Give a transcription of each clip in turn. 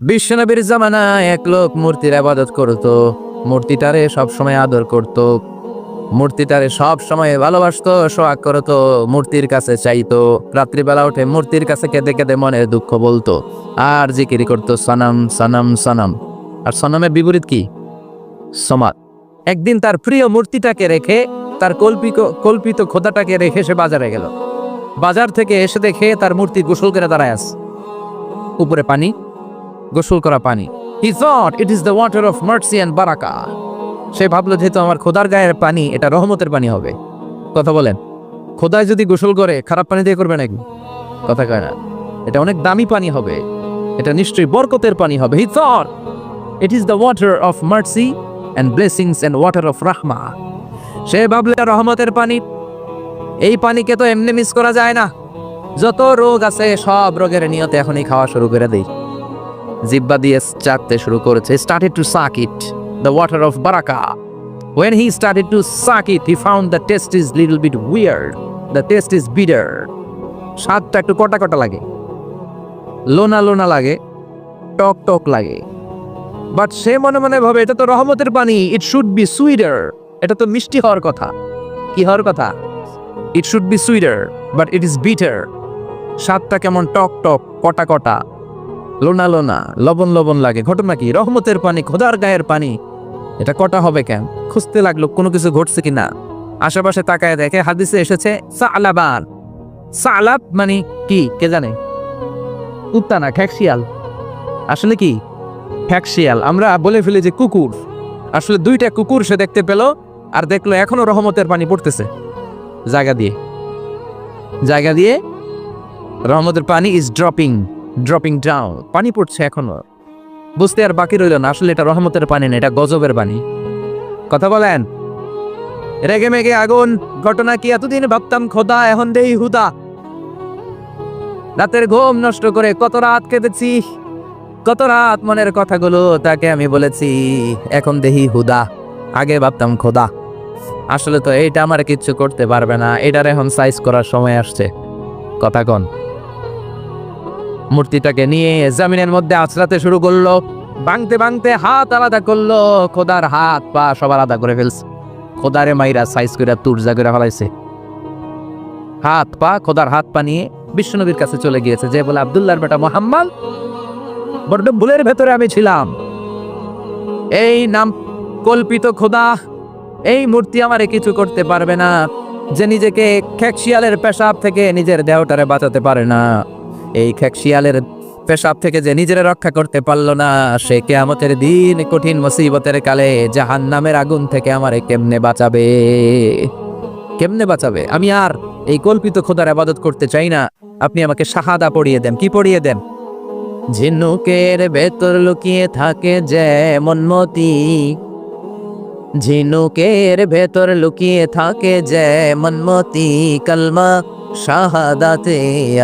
বিশ্বনবীর জামানায় এক লোক মূর্তির ইবাদত করত, মূর্তিটারে সবসময় আদর করত, মূর্তিটারে সব সময় ভালোবাসতো, সোহাগ করতো, মূর্তির কাছে চাইতো, রাত্রিবেলা উঠে মূর্তির কাছে কেঁদে কেঁদে মনের দুঃখ বলতো আর জিকির করতো সনম সনম সনম। আর সনমের বিপরীত কি? সমাদ। একদিন তার প্রিয় মূর্তিটাকে রেখে, তার কল্পিত খোদাটাকে রেখে সে বাজারে গেল। বাজার থেকে এসে দেখে তার মূর্তি গোসল করে দাঁড়ায় আছে, উপরে পানি, গোসল করা পানি। He thought it is the water of mercy and বারাকা। সে ভাবলো যেহেতু আমার খোদার গায়ের পানি, এটা রহমতের পানি হবে। কথা বলেন, খোদায় যদি গোসল করে খারাপ পানি দিয়ে করবে নাকি? কথা কয় না, এটা অনেক দামি পানি হবে, এটা নিশ্চয়ই বরকতের পানি হবে। He thought it is the water of mercy and blessings and water of rahma। সে ভাবলো এটা রহমতের পানি, এই পানিকে তো এমনি মিস করা যায় না। যত রোগ আছে সব রোগের নিয়তে এখনই খাওয়া শুরু করে দেই। জিব্বা দিয়ে চাটতে শুরু করেছে। Started to suck it, the water of baraka. When he started to suck it, he found the taste is little bit weird. The taste is bitter. স্বাদটা একটু কটা কটা লাগে, লোনা লোনা লাগে, টক টক লাগে। বাট সে মনে মনে ভাবে এটা তো রহমতের পানি, ইট শুড বি সুইটার। এটা তো মিষ্টি হওয়ার কথা। কি হওয়ার কথা? It should be sweeter, but it is bitter. স্বাদটা কেমন টক টক, কটা কটা, লোনা লোনা, লবণ লবণ লাগে। ঘটনা কি? রহমতের পানি, খোদার গায়ের পানি, এটা কটা হবে কেন? খুঁজতে লাগলো কোনো কিছু ঘটছে কিনা। আশেপাশে তাকায় দেখে হাদিসে এসেছে সালাবান। সালাব মানে কি কে জানে? কুত্তা না, খ্যাকশিয়াল। আসলে কি? খ্যাকশিয়াল। আমরা বলে ফেলি যে কুকুর, আসলে দুইটা কুকুর সে দেখতে পেল, আর দেখলো এখনো রহমতের পানি পড়তেছে জায়গা দিয়ে জায়গা দিয়ে। রহমতের পানি ইজ ড্রপিং ডাউন, পানি পড়ছে এখনো। বুঝতে আর বাকি রইল না আসলে এটা রহমতের পানি না, এটা গজবের পানি। কথা বলেন, রেগে মেগে আগুন। ঘটনা কি? এতদিন ভাবতাম খোদা, এখন দেই হুদা। রাতের ঘুম নষ্ট করে কত রাত কেঁদেছি, কত রাত মনের কথাগুলো তাকে আমি বলেছি, এখন দেহি হুদা। আগে ভাবতাম খোদা, আসলে তো এইটা আমার কিচ্ছু করতে পারবে না, এটার এখন সাইজ করার সময় আসছে। কথা কন। মূর্তিটাকে নিয়ে জমিনের মধ্যে আছড়াতে শুরু করলো, ভাঙতে ভাঙতে হাত আলাদা করলো, খোদার হাত পা সব আলাদা করে ফেলছে। খোদারে মাইরা সাইজ করে তুরজা করে ফেলাইছে। হাত পা, খোদার হাত পা নিয়ে বিশ্বনবীর কাছে চলে গিয়েছে, যে বলে আব্দুল্লাহর বেটা মুহাম্মদ, বড্ড ভুলের ভেতরে আমি ছিলাম। এই নাম কল্পিত খোদা, এই মূর্তি আমারে কিছু করতে পারবে না। যে নিজেকে খ্যাকশিয়ালের পেশাব থেকে নিজের দেহটারে বাঁচাতে পারে না, এই খ্যাকশিয়ালের পেশাব থেকে যে নিজের রক্ষা করতে পারলো না, সে কিয়ামতের দিন কঠিন মুসিবতের কালে জাহান্নামের আগুন থেকে আমারে কেমনে বাঁচাবে? কেমনে বাঁচাবে? আমি আর এই কল্পিত খোদার ইবাদত করতে চাই না। আপনি আমাকে শাহাদা পড়িয়ে দেন। কি পড়িয়ে দেন? ঝিনুকের ভেতর লুকিয়ে থাকে যেমন মতি, ঝিনুকের ভেতর লুকিয়ে থাকে যেমন মতি, কালমা শাহাদাতে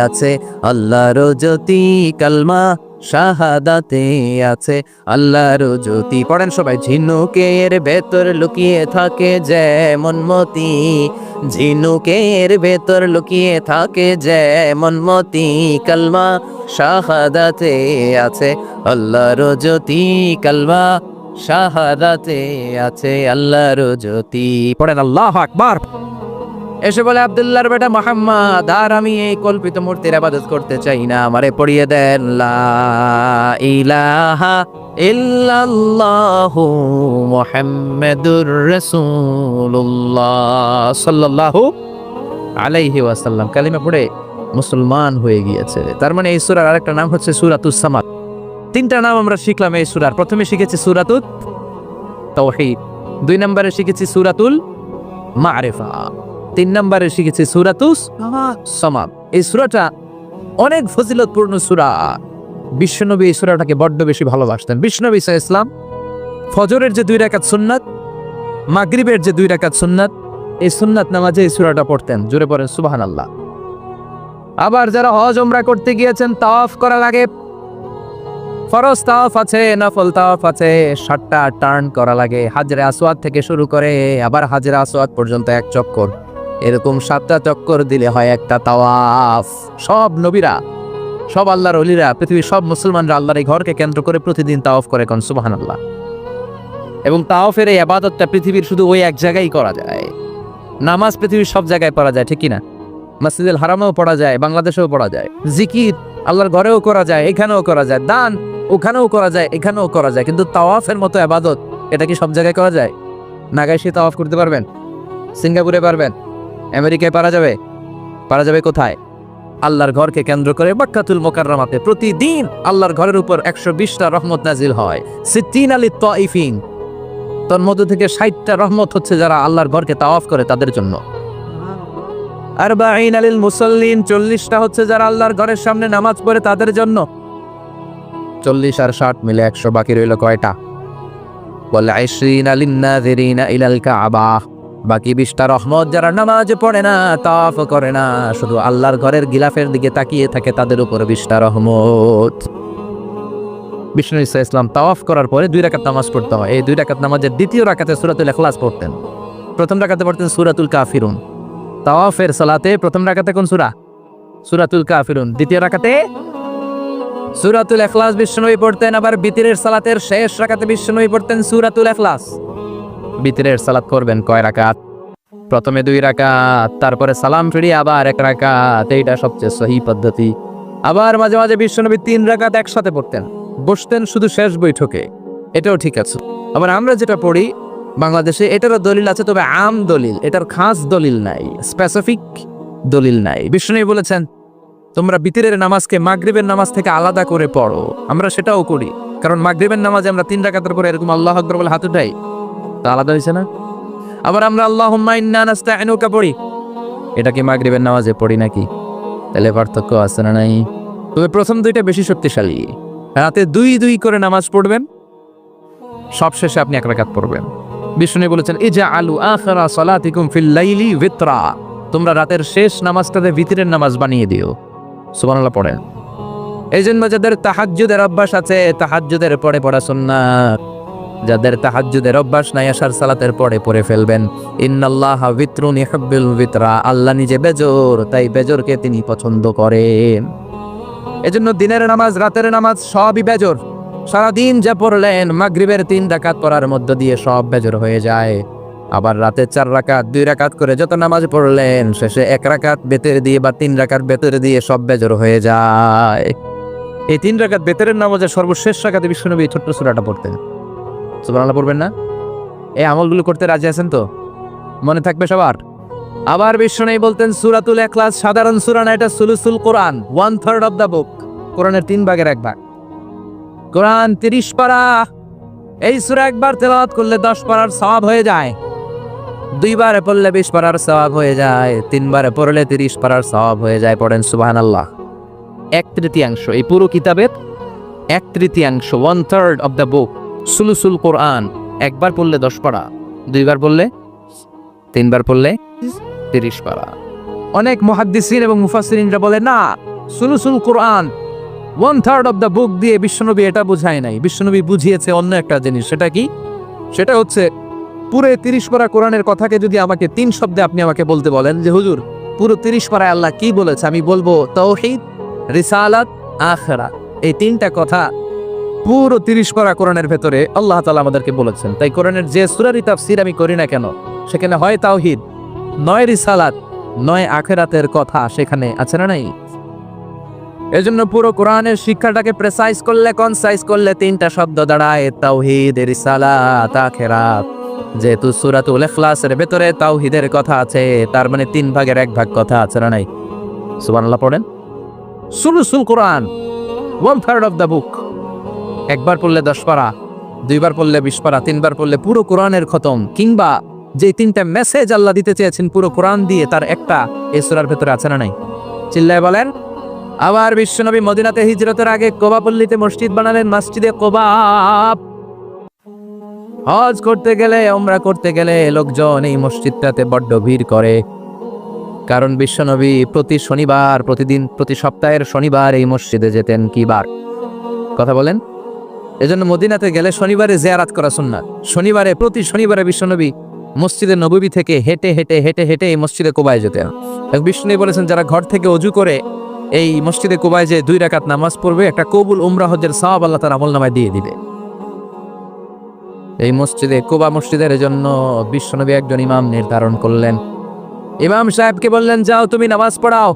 আছে আল্লাহর জ্যোতি, কালমা শাহাদাতে আছে আল্লাহর জ্যোতি। পড়েন সবাই। ঝিনুকের ভেতর লুকিয়ে থাকে যেমন মতি, ঝিনুকের ভেতর লুকিয়ে থাকে যেমন মতি, কালমা শাহাদাতে আছে আল্লাহর জ্যোতি, কালমা শাহাদাতে আছে আল্লাহর জ্যোতি। পড়েন আল্লাহু আকবার। এসে বলে আব্দুল্লাহর বেটা মুহাম্মদ, আর আমি এই কল্পিত মূর্তির ইবাদত করতে চাই না, আমারে পড়িয়ে দেন লা ইলাহা ইল্লাল্লাহু মুহাম্মাদুর রাসূলুল্লাহ সাল্লাল্লাহু আলাইহি ওয়াসাল্লাম। কালিমা পড়ে মুসলমান হয়ে গিয়েছে। তার মানে এই সূরার আরেকটা নাম হচ্ছে সূরাতুস সামাদ। তিনটা নাম আমরা শিখলাম এই সূরার। প্রথমে শিখেছি সূরাতুত তাওহীদ, 2 নম্বরে শিখেছি সূরাতুল মারিফা, 3 নম্বরে শিখেছি সূরাতুস সামাদ। এই সূরাটা অনেক ফজিলতপূর্ণ সূরা। বিশ্বনবী এই সূরাটাকে বড্ড বেশি ভালোবাসতেন। বিশ্বনবী সাল্লাল্লাহু আলাইহি ওয়াসাল্লাম ফজরের যে 2 রাকাত সুন্নাত, মাগরিবের যে 2 রাকাত সুন্নাত, এই সুন্নাত নামাজে এই সূরাটা পড়তেন। জোরে পড়েন সুবহানাল্লাহ। আবার যারা হজ উমরা করতে গিয়েছেন, তাওয়াফ করা লাগে, ফরজ তাওয়াফ আছে, নফল তাওয়াফ আছে, 7টা টার্ন করা লাগে। হাজরে আসওয়াদ থেকে শুরু করে আবার হাজরে আসওয়াদ পর্যন্ত 1 চক্কর, এরকম 7টা চক্কর দিলে হয় একটা তাওয়াফ। সব নবীরা সব আল্লাহর ওলিরা, পৃথিবীর সব মুসলমানরা আল্লাহর এই ঘরকে কেন্দ্র করে প্রতিদিন তাওয়াফ করে, কোন সুবহানাল্লাহ। এবং তাওয়াফের এই ইবাদতটা পৃথিবীর শুধু ওই এক জায়গায় করা যায়। নামাজ পৃথিবীর সব জায়গায় পড়া যায়, ঠিক কিনা? মসজিদুল হারামেও পড়া যায়, বাংলাদেশেও পড়া যায়। জিকির আল্লাহর ঘরেও করা যায়, এখানেও করা যায়। দান ওখানেও করা যায়, এখানেও করা যায়। কিন্তু তাওয়াফের মতো ইবাদত, এটা কি সব জায়গায় করা যায়? নাগাইশে তাওয়াফ করতে পারবেন? সিঙ্গাপুরে পারবেন? আমেরিকায় পারা যাবে? পারা যাবে কোথায়? আল্লাহর ঘরকে কেন্দ্র করে মক্কাতুল মুকাররমাতে প্রতিদিন আল্লাহর ঘরের উপর 120টা রহমত নাজিল হয়। সিত্তিন আলি তাইফিন, তার মধ্য থেকে 60টা রহমত হচ্ছে যারা আল্লাহর ঘরকে তাওয়াফ করে তাদের জন্য। আরবাঈন আলিল মুসাল্লিন, 40টা হচ্ছে যারা আল্লাহর ঘরের সামনে নামাজ পড়ে তাদের জন্য। 40 আর 60 মিলে 100, বাকি রইল কয়টা? বলে 20 আলিন নাযিরিনা ইলাল কাবা, বাকি 20টা রহমত যারা নামাজ পড়ে না, তাওয়াফ করে না, শুধু আল্লাহর ঘরের গিলাফের দিকে তাকিয়ে থাকে, তাদের উপর 20টা রহমত। বিষ্ণু ঈসা ইসলাম তাওয়াফ করার পরে 2 রাকাত নামাজ পড়তে হয়। এই 2 রাকাত নামাজের দ্বিতীয় রাকাতে সূরাতুল ইখলাস পড়তেন, প্রথম রাকাতে পড়তেন সূরাতুল কাফিরুন। তাওয়াফের সালাতে প্রথম রাকাতে কোন সূরা? সূরাতুল কাফিরুন। দ্বিতীয় রাকাতে সূরাতুল ইখলাস বিষ্ণুই পড়তেন। আবার বিতরের সালাতের শেষ রাকাতে বিষ্ণুই পড়তেন সূরাতুল ইখলাস। বিতরের সালাত করবেন কয় রাকাত? প্রথমে 2 রাকাত, তারপরে সালাম ফিরিয়ে আবার 1 রাকাত। এইটা সবচেয়ে সহি পদ্ধতি। আবার মাঝে মাঝে বিষ্ণুনবী 3 রাকাত একসাথে পড়তেন, বসতেন শুধু শেষ বৈঠকে, এটাও ঠিক আছে। আবার আমরা যেটা পড়ি বাংলাদেশে, এটারও দলিল আছে, তবে আম দলিল, এটার খাস দলিল নাই, স্পেসিফিক দলিল নাই। বিষ্ণু বলেছেন তোমরা বিতরের নামাজকে মাগরিবের নামাজ থেকে আলাদা করে পড়ো। আমরা সেটাও করি, কারণ মাগরিবের নামাজে আমরা 3 রাকাতের পরে এরকম আল্লাহু আকবার বলে হাত উঠাই, তা আলাদা হয়েছে না? আবার আমরা আল্লাহুম্মা ইন্না নাস্তাইনুকা পড়ি, এটা কি মাগরিবের নামাজে পড়ি নাকি? তাহলে পার্থক্য আছে না নাই? তবে প্রথম 2টা বেশি শক্তিশালী। রাতে 2 করে নামাজ পড়বেন, সবশেষে আপনি 1 রাকাত পড়বেন। বিষ্ণু বলেছেন ইজআলু আখিরা সালাতিকুম ফিল লাইলি বিতরা, তোমরা রাতের শেষ নামাজটাতে বিতরের নামাজ বানিয়ে দিও। সুবহানাল্লাহ পড়েন। এই জন্য যাদের তাহাজ্জুদের অভ্যাস আছে, তাহাজ্জুদের পরে পড়া সুন্নাত। যাদের তাহাজ্জুদের অভ্যাস নাই, আশার সালাতের পরে পড়ে ফেলবেন। ইন্নাল্লাহা বিতরুন ইউহিব্বুল বিতরা, আল্লাহ নিজে বেজোর, তাই বেজোরকে তিনি পছন্দ করেন। এজন্য দিনের নামাজ, রাতের নামাজ সবই বেজোর। সারাদিন যা পড়লেন, মাগরিবের 3 রাকাত পড়ার মধ্য দিয়ে সব বেজোর হয়ে যায়। আবার রাতে 4 রাকাত, 2 রাকাত করে যত নামাজ পড়লেন, শেষে 1 রাকাত বেতের দিয়ে বা 3 রাকাত বেতের দিয়ে সব বেজোর হয়ে যায়। এই 3 রাকাত বেতেরের নামাজের সর্বশেষ রাকাতে বিষ্ণুনবী ছোট্ট সূরাটা পড়তেন। সুবহানাল্লাহ পড়বেন না? এই আমলগুলো করতে রাজি আছেন তো? মনে থাকবে সবার? আবার বিষ্ণুনবী বলতেন সূরাতুল ইখলাস সাধারণ সূরা না, এটা সুলুসুল কোরআন, 1/3 অফ দা বুক, কোরআনের 3 ভাগের 1 ভাগ। কোরআন 30 পারা, এই সূরা একবার তেলাওয়াত করলে 10 পারার সওয়াব হয়ে যায়। 2 বারে পড়লে 20 পারার সওয়াব হয়ে যায়। 3 বারে পড়লে 30 পারার সওয়াব হয়ে যায়। পড়েন সুবহানাল্লাহ। 1/3 এই পুরো কিতাবের 1/3, 1/3 অফ দা বুক সুলুসুল কোরআন। একবার পড়লে 10 পারা, 2 বার পড়লে, 3 বার পড়লে 30 পারা। অনেক মুহাদ্দিসিন এবং মুফাসসিরিনরা বলে না, সুলুসুল কোরআন 1/3 অফ দা বুক দিয়ে বিশ্বনবী এটা বুঝায় নাই। বিশ্বনবী বুঝিয়েছে অন্য একটা জিনিস। সেটা কি? সেটা হচ্ছে পুরো 30 পারা কোরআনের কথাকে যদি আমাকে 3 শব্দে আপনি আমাকে বলতে বলেন যে হুজুর পুরো 30 পারায় আল্লাহ কি বলেছে, আমি বলবো তাওহীদ, রিসালাত, আখিরাত। এই 3টা কথা পুরো 30 পারা কোরআনের ভেতরে আল্লাহ তাআলা আমাদেরকে বলেছেন। তাই কোরআনের যে সূরারই তাফসীর আমি করি না কেন, সেখানে হয় তাওহীদ, নয় রিসালাত, নয় আখিরাতের কথা সেখানে আছে না নাই? এজন্য পুরো কোরআনের শিক্ষাটাকে প্রেসাইজ করলে, কনসাইজ করলে 3টা শব্দ দাঁড়ায়, তাওহীদ, রিসালাত, আখিরাত। যেহেতু সূরাতুল ইখলাসের ভেতরে তাওহীদের কথা আছে, তার মানে 3 ভাগের 1 ভাগ কথা আছে না নাই? সুবহানাল্লাহ পড়েন। সুলুসুল কোরআন 1/3 অফ দা বুক। একবার পড়লে 10 পারা, 2 বার পড়লে 20 পারা, 3 বার পড়লে পুরো কোরআনের খতম। কিংবা যে 3টা মেসেজ আল্লাহ দিতে চেয়েছেন পুরো কোরআন দিয়ে, তার একটা এই সূরার ভেতরে আছে না নাই? চিল্লায় বলেন। আবার বিশ্বনবী মদিনাতে হিজরতের আগে কোবা পল্লীতে মসজিদ বানালেন, মসজিদে কোবা। হজ করতে গেলে, উমরা করতে গেলে লোকজন এই মসজিদটাতে বড্ড ভিড় করে, কারণ বিশ্বনবী প্রতি শনিবার, প্রতিদিন, প্রতি সপ্তাহের শনিবার এই মসজিদে যেতেন। কি বার? কথা বলেন। এজন্য মদিনাতে গেলে শনিবারে জিয়ারাত করা সুন্নাত। শনিবারে, প্রতি শনিবারে বিশ্বনবী মসজিদে নববী থেকে হেঁটে হেঁটে হেঁটে হেঁটে এই মসজিদে কোবায় যেতেন। বিষ্ণু বলেছেন যারা ঘর থেকে ওযু করে এই মসজিদে কুবায় যে 2 রাকাত নামাজ পড়বে, একটা কবুল উমরা হজের সওয়াব আল্লাহ তার আমলনামায় দিয়ে দিবে। এই মসজিদে কুবা মসজিদের জন্য বিশ্বনবী একজন ইমাম নির্ধারণ করলেন। ইমাম সাহেবকে বললেন, যাও তুমি নামাজ পড়াও।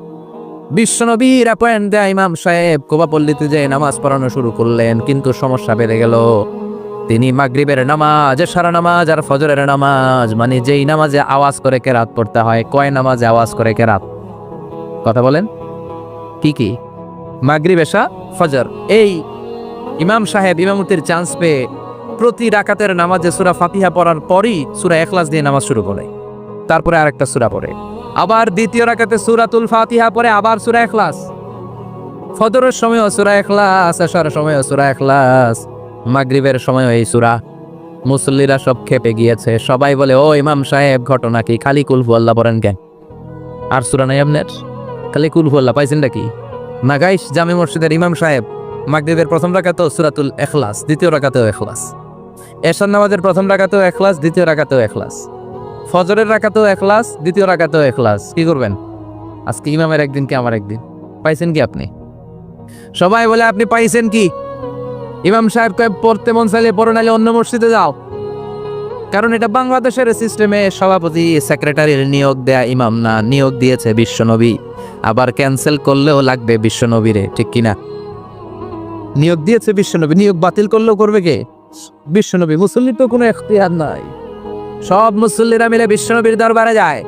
বিশ্বনবীর অ্যাপয়েন্ট দেয়া ইমাম সাহেব কুবা পল্লীতে যে নামাজ পড়ানো শুরু করলেন, কিন্তু সমস্যা বেড়ে গেল। তিনি মাগরিবের নামাজ, এশার নামাজ আর ফজরের নামাজ, মানে যেই নামাজে আওয়াজ করে কেরাত পড়তে হয়, কয় নামাজে আওয়াজ করে কেরাত? কথা বলেন, কি কি? মাগরিব, এশা, ফজর। এই ইমাম সাহেব ইমামতির চান্স পেয়ে প্রতি রাকাতের নামাজে সূরা ফাতিহা পড়ার পরই সূরা ইখলাস দিয়ে নামাজ শুরু করে, তারপরে আরেকটা সূরা পড়ে, আবার দ্বিতীয় রাকাতে সূরাতুল ফাতিহা পড়ে, আবার সূরা ইখলাস। ফজরের সময়ও সূরা ইখলাস, এশার সময়ও সূরা ইখলাস, মাগরিবের সময়ও এই সূরা। মুসল্লিরা সব খেপে গিয়েছে, সবাই বলে, ও ইমাম সাহেব, ঘটনা কি? খালি কুল হুয়াল্লাহ পড়েন কেন? আর সূরা নাই আপনার? খালি কুল হুয়াল্লাহ পাইছেন নাকি? না গাইস, জামে মসজিদের ইমাম সাহেব মাগরিবের প্রথম রাকাতেও সূরাতুল ইখলাস, দ্বিতীয় রাকাতেও ইখলাস, এশার নামাজের প্রথম রাকাতেও ইখলাস, দ্বিতীয় রাকাতেও ইখলাস, ফজরের রাকাতেও ইখলাস, দ্বিতীয় রাকাতেও ইখলাস। কি করবেন? আজকে ইমামের একদিন কি আমার একদিন? পাইছেন কি আপনি? সবাই বলে, আপনি পাইছেন কি? ইমাম সাহেব কয়, পড়তে মন চাইলে পড়ো, নাইলে অন্য মসজিদে যাও। কারণ এটা বাংলাদেশের সিস্টেমে সভাপতি সেক্রেটারির নিয়োগ দেয়া ইমাম না, নিয়োগ দিয়েছে বিশ্বনবী। আবার ক্যান্সেল করলেও লাগবে বিশ্বনবীরে, ঠিক কিনা? নিয়োগ দিয়েছে বিশ্বনবী, নিয়োগ বাতিল করলেও করবে কে? বিশ্বনবী। মুসল্লির তো কোনো এখতিয়ার নাই। সব মুসল্লিরা মিলে বিশ্বনবীর দরবারে যায়,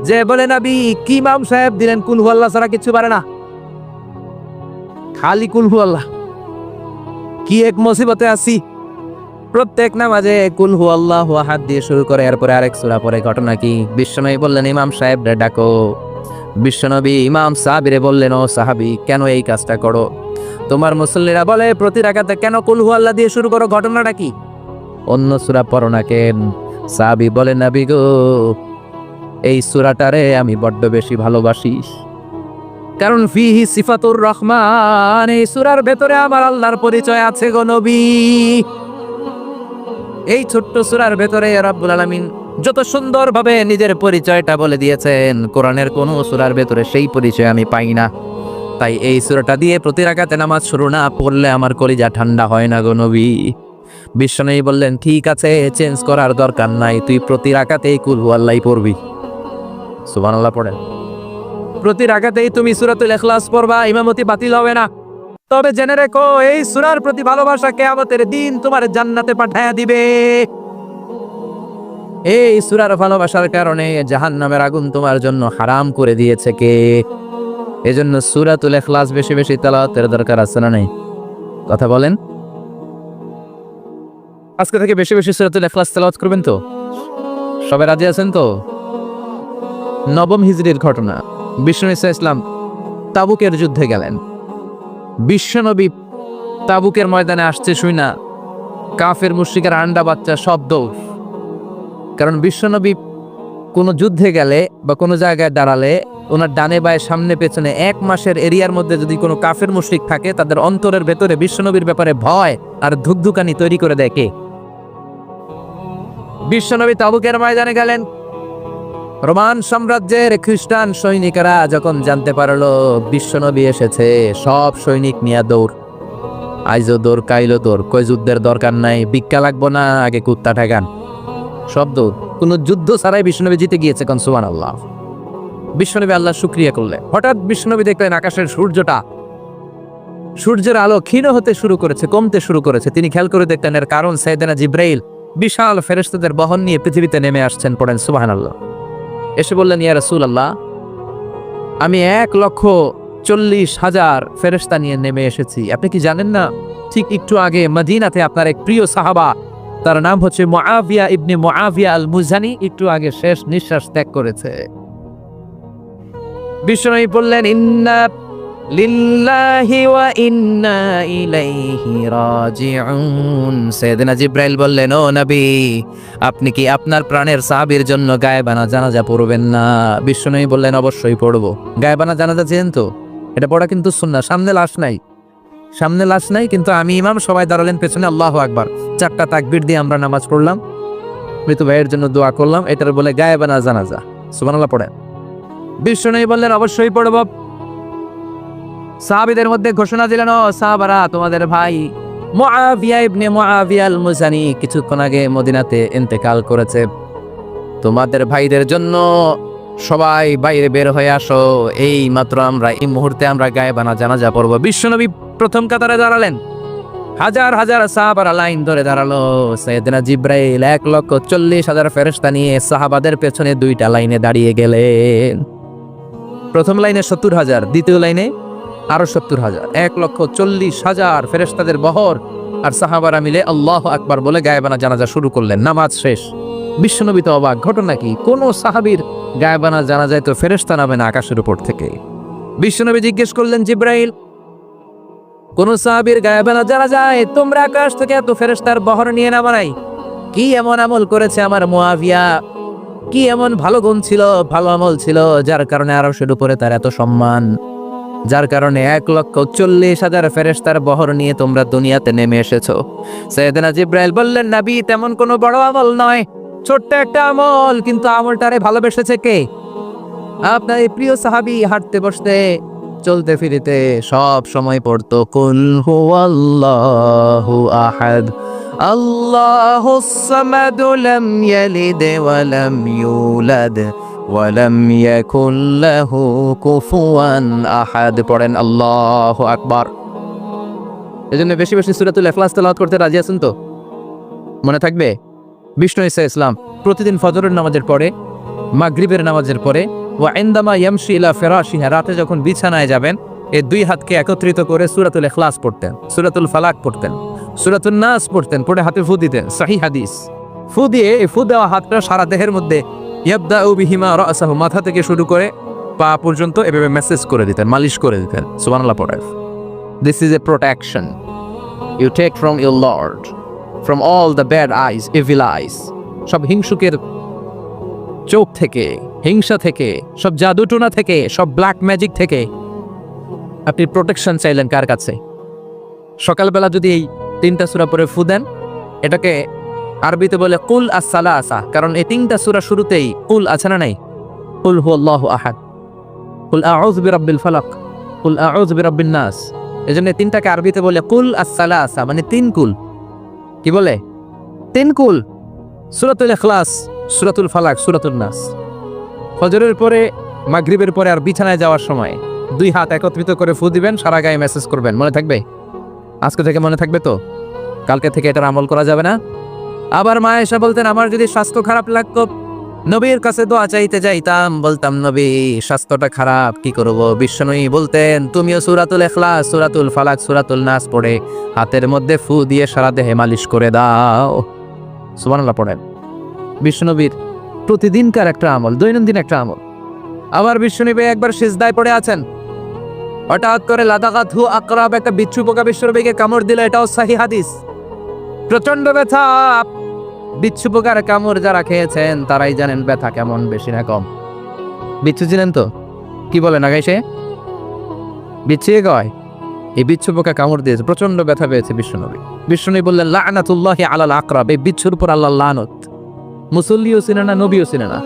যে বলে, নবী, কি ইমাম সাহেব দিলেন, কুল হুয়াল্লাহ ছাড়া কিছু পারে না, খালি কুল হুয়াল্লাহ, কি এক মুসিবতে আছি। প্রত্যেক নামাজে কুল হুয়াল্লাহু আহাদ দিয়ে শুরু করে, এরপরে আরেক সূরা পড়ে। ঘটনা কি? বিশ্বনবী বললেন, ইমাম সাহেব রে ডাকো। বিশ্বনবী ইমাম সাহাবীরে বললেন, ও সাহাবী, কেন এই কাজটা করো? তোমার মুসল্লিরা বলে, প্রতি রাকাতে কেন কুল হুয়াল্লাহ দিয়ে শুরু করো, ঘটনাটা কি? অন্য সূরা পড়ো না কেন? সাহাবী বলে, নবী গো, এই সূরাটারে আমি বড্ড বেশি ভালোবাসি, কারণ ফিহি সিফাতুর রহমান, এই সূরার ভেতরে আমার আল্লাহর পরিচয় আছে গো নবী। এই ছোট্ট সূরার ভেতরে রব্বুল আলামিন যত সুন্দরভাবে নিজের পরিচয়টা বলে দিয়েছেন, কোরআনের কোন সূরার ভেতরে সেই পরিচয় আমি পাই না। তাই এই সূরাটা দিয়ে প্রতি রাকাতে নামাজ শুরু না পড়লে আমার কলিজা ঠান্ডা হয় না গো নবী। বিশ্বনবী বললেন, ঠিক আছে, চেঞ্জ করার দরকার নাই, তুই প্রতি রাকাতেই কুল হুয়াল্লাহ পড়বি। সুবহানাল্লাহ পড়েন। প্রতি রাকাতেই তুমি সূরাতুল ইখলাস পড়বা, ইমামতি বাতিল হবে না। তবে জেনে রেখো, এই সূরার প্রতি ভালোবাসা কিয়ামতের দিন তোমার জান্নাতে পাঠায়া দিবে। এই সূরার ভালোবাসার কারণে জাহান্নামের আগুন তোমার জন্য হারাম করে দিয়েছে কে? এজন্য সূরাতুল ইখলাস বেশি বেশি তেলাওয়াতের দরকার আছে না নাই? কথা বলেন। আজকে থেকে বেশি বেশি সূরাতুল ইখলাস তেলাওয়াত করবেন তো? সবাই রাজি আছেন তো? নবম হিজরির ঘটনা। বিশ্বনবী সাল্লাল্লাহু আলাইহি ওয়াসাল্লাম তাবুকের যুদ্ধে গেলেন। বিশ্বনবী তাবুকের ময়দানে আসছে শুইনা কাফের মুশরিকের আন্ডা বাচ্চা সব দৌড়। কারণ বিশ্বনবী কোনো যুদ্ধে গেলে বা কোনো জায়গায় দাঁড়ালে ওনার ডানে বায়ে সামনে পেছনে 1 মাসের এরিয়ার মধ্যে যদি কোনো কাফের মুশরিক থাকে, তাদের অন্তরের ভেতরে বিশ্বনবীর ব্যাপারে ভয় আর ধুকধুকানি তৈরি করে দেয় কে? বিশ্বনবী তাবুকের ময়দানে গেলেন। রোমান সাম্রাজ্যের খ্রিস্টান সৈনিকেরা যখন জানতে পারলো বিশ্বনবী এসেছে, সব সৈনিক নিয়ে দৌড়। আইজো দৌড়, কাইলো দৌড়, কই যুদ্ধের দরকার নাই, ভিক্ষা লাগবো না, আগে কুত্তা ঠেকান, সব দৌড়। কোনো যুদ্ধ ছাড়াই বিশ্বনবী জিতে গিয়েছে, কোন সুবহানাল্লাহ। বিশ্বনবী আল্লাহ শুকরিয়া করলেন। হঠাৎ বিশ্বনবী দেখলেন আকাশের সূর্যের আলো ক্ষীণ হতে শুরু করেছে, কমতে শুরু করেছে। তিনি খেয়াল করে দেখলেন এর কারণ সাইয়েদনা জিব্রাইল বিশাল ফেরেশতাদের বহন নিয়ে পৃথিবীতে নেমে আসছেন। পড়েন সুবহানাল্লাহ। এসে বললেন, ইয়া রাসূলুল্লাহ, আমি 1,40,000 ফেরেশতা নিয়ে নেমে এসেছি। আপনি কি জানেন না, ঠিক একটু আগে মদিনাতে আপনার এক প্রিয় সাহাবা, তার নাম হচ্ছে মুআবিয়া ইবনে মুআবিয়া আল মুজানি, একটু আগে শেষ নিঃশ্বাস ত্যাগ করেছে। বিশ্বনবী বললেন, ইন্না লিল্লাহি ওয়া ইন্না ইলাইহি রাজিউন। সাইয়েদনা জিব্রাইল বললেন, ও নবী, আপনি কি আপনার প্রাণের সাহাবীর জন্য গায়েবানা জানাজা পড়বেন না? বিশ্বনবী বললেন, অবশ্যই পড়ব। গায়েবানা জানাজা চেন তো? এটা পড়া কিন্তু সুন্নাহ। সামনে লাশ নাই, কিন্তু আমি ইমাম, সবাই দাঁড়ালেন পেছনে, আল্লাহু আকবার, 4টা তাকবীর দিয়ে আমরা নামাজ পড়লাম, মৃত ভাইয়ের জন্য দোয়া করলাম, এটার বলে গায়েবানা জানাজা। সুবহানাল্লাহ পড়েন। বিশ্বনবী বললেন, অবশ্যই পড়ব। সাহাবীদের মধ্যে ঘোষণা দিলেন, ও সাহাবারা, তোমাদের ভাই মুআবিয়া ইবনে মুআবিয়া আল মুজানি কিছুক্ষণ আগে মদিনাতে ইন্তেকাল করেছে। তোমাদের ভাইদের জন্য সবাই বাইরে বের হয়ে আসো, এই মাত্র আমরা এই মুহূর্তে আমরা গায়েবানা জানাজা পড়ব। বিশ্বনবী প্রথম কাতারে দাঁড়ালেন, হাজার হাজার সাহাবারা লাইন ধরে দাঁড়ালো। সাইয়েদনা জিব্রাইল 1,40,000 ফেরেশতা নিয়ে সাহাবাদের পেছনে দুইটা লাইনে দাঁড়িয়ে গেলেন। প্রথম লাইনে 70,000, দ্বিতীয় লাইনে আরো 70,000, 1,40,000 ফেরেশতাদের বহর। আর সাহাবারা মিলে আল্লাহু আকবার বলে গায়েবানা জানাজা শুরু করলেন। নামাজ শেষ। বিশ্বনবী তো অবাক, ঘটনা কি? কোন সাহাবীর গায়েবানা জানাজায় তো ফেরেশতা নামে না আকাশের উপর থেকে। বিশ্বনবী জিজ্ঞেস করলেন, জিব্রাইল, কোন সাহাবীর গায়েবানা জানাজায় তোমরা আকাশ থেকে এত ফেরেশতার বহর নিয়ে নামা নাই? কি এমন আমল করেছে আমার মুআবিয়া? কি এমন ভালো গুণ ছিল, ভালো আমল ছিল, যার কারণে আরশের উপরে তার এত সম্মান, যার কারণে 1,40,000 ফেরেশতার বহর নিয়ে তোমরা দুনিয়াতে নেমে এসেছো? সাইয়েদনা জিব্রাইল বললেন, নবী, তেমন কোনো বড় আমল নয়, ছোট্ট একটা আমল, কিন্তু আমলটারে ভালোবেসেছে কে? আপনার এই প্রিয় সাহাবী হাঁটতে বসতে চলতে ফিরিতে সব সময় পড়তো কুল হুয়াল্লাহু আহাদ আল্লাহুস সামাদ লাম ইয়ালিদ ওয়া লাম ইউলাদ ওয়া লাম ইয়াকুল লাহু কুফুয়ান আহাদ। পড়েন আল্লাহু আকবার। এজন্য বেশি বেশি সূরাতুল ইখলাস তেলাওয়াত করতে রাজি আছেন তো? মনে থাকবে? বিষ্ণু ঈসা ইসলাম প্রতিদিন ফজরের নামাজের পরে, মাগরিবের নামাজের পরে, ওয়া ইনদামা ইয়ামশি ইলা ফিরাশিহি, রাতে যখন বিছানায় যাবেন, এই দুই হাতকে একত্রিত করে সূরাতুল ইখলাস পড়তেন, সূরাতুল ফালাক পড়তেন, সূরাতুন নাস পড়তেন, পড়ে হাতে ফু দিতেন। সহিহ হাদিস। ফু দিয়ে এই ফু দেওয়া হাতটা সারা দেহের মধ্যে ইয়াবদাউ বিহিমা রাসাহু, মাথা থেকে শুরু করে পা পর্যন্ত এভাবে মেসেজ করে দিতেন, মালিশ করে দিতেন। সুবহানাল্লাহ পড়েন। This is a protection you take from your Lord, from all the bad eyes, evil eyes, সব হিংসুকের চোখ থেকে, হিংসা থেকে, সব জাদুটোনা থেকে, সব ব্ল্যাক ম্যাজিক থেকে আপনি প্রোটেকশন চাইলেন কার কাছে? সকালবেলা যদি এই 3টা সূরা পড়ে ফু দেন, এটাকে আরবিতে বলে কুল আস-সালাসা, কারণ এই 3টা সূরা শুরুতেই কুল আছে না নাই? কুল হুয়াল্লাহু আহাদ, কুল আউযু বিরাব্বিল ফালাক, কুল আউযু বিরাব্বিন নাস। এজন্য 3টাকে আরবিতে বলে কুল আস-সালাসা, মানে 3 কুল। কি বলে? 3 কুল। সূরাতুল ইখলাস, সূরাতুল ফালাক, সূরাতুন নাস। ফজরের পরে, মাগরিবের পরে আর বিছানায় যাওয়ার সময় 2 হাত একত্রিত করে ফু দিবেন, সারা গায়ে মেসেজ করবেন। মনে থাকবে? আজকে থেকে মনে থাকবে তো? কালকে থেকে এটার আমল করা যাবে না? আবার মা এসে বলতেন, আমার যদি স্বাস্থ্য খারাপ লাগতো, নবীর কাছে দোয়া চাইতে যাইতাম, বলতাম, নবী স্বাস্থ্যটা খারাপ, কি করব? বিশ্বনবী বলতেন, তুমিও সূরাতুল ইখলাস, সূরাতুল ফালাক, সূরাতুল নাস পড়ে হাতের মধ্যে ফু দিয়ে সারা দেহে মালিশ করে দাও। সুবহানাল্লাহ পড়েন। বিশ্বনবীর প্রতিদিনকার একটা আমল, দৈনন্দিন একটা আমল। আবার বিশ্বনবী একবার সিজদায় পড়ে আছেন, হঠাৎ করে লাদাগাতহু আকরাব, একটা বিচ্ছু পোকা বিশ্বনবীকে কামড় দিল। এটাও সহিহ হাদিস। প্রচন্ড ব্যথা। বিচ্ছু পোকার কামড় যারা খেয়েছেন তারাই জানেন ব্যথা কেমন, বেশি না কম। বিচ্ছু ছিলেন তো? কি বলে না গাইছে? বিচ্ছিয়ে কয় এই বিচ্ছু পোকা কামড় দিয়েছে, প্রচন্ড ব্যথা পেয়েছে বিশ্বনবী। বিশ্বনবী বললেন, লা'নাতুল্লাহি আলাল আকরাব, এই বিচ্ছুর উপর আল্লাহর লানত। মুসল্লিও চিনে না, নবীও চিনে না,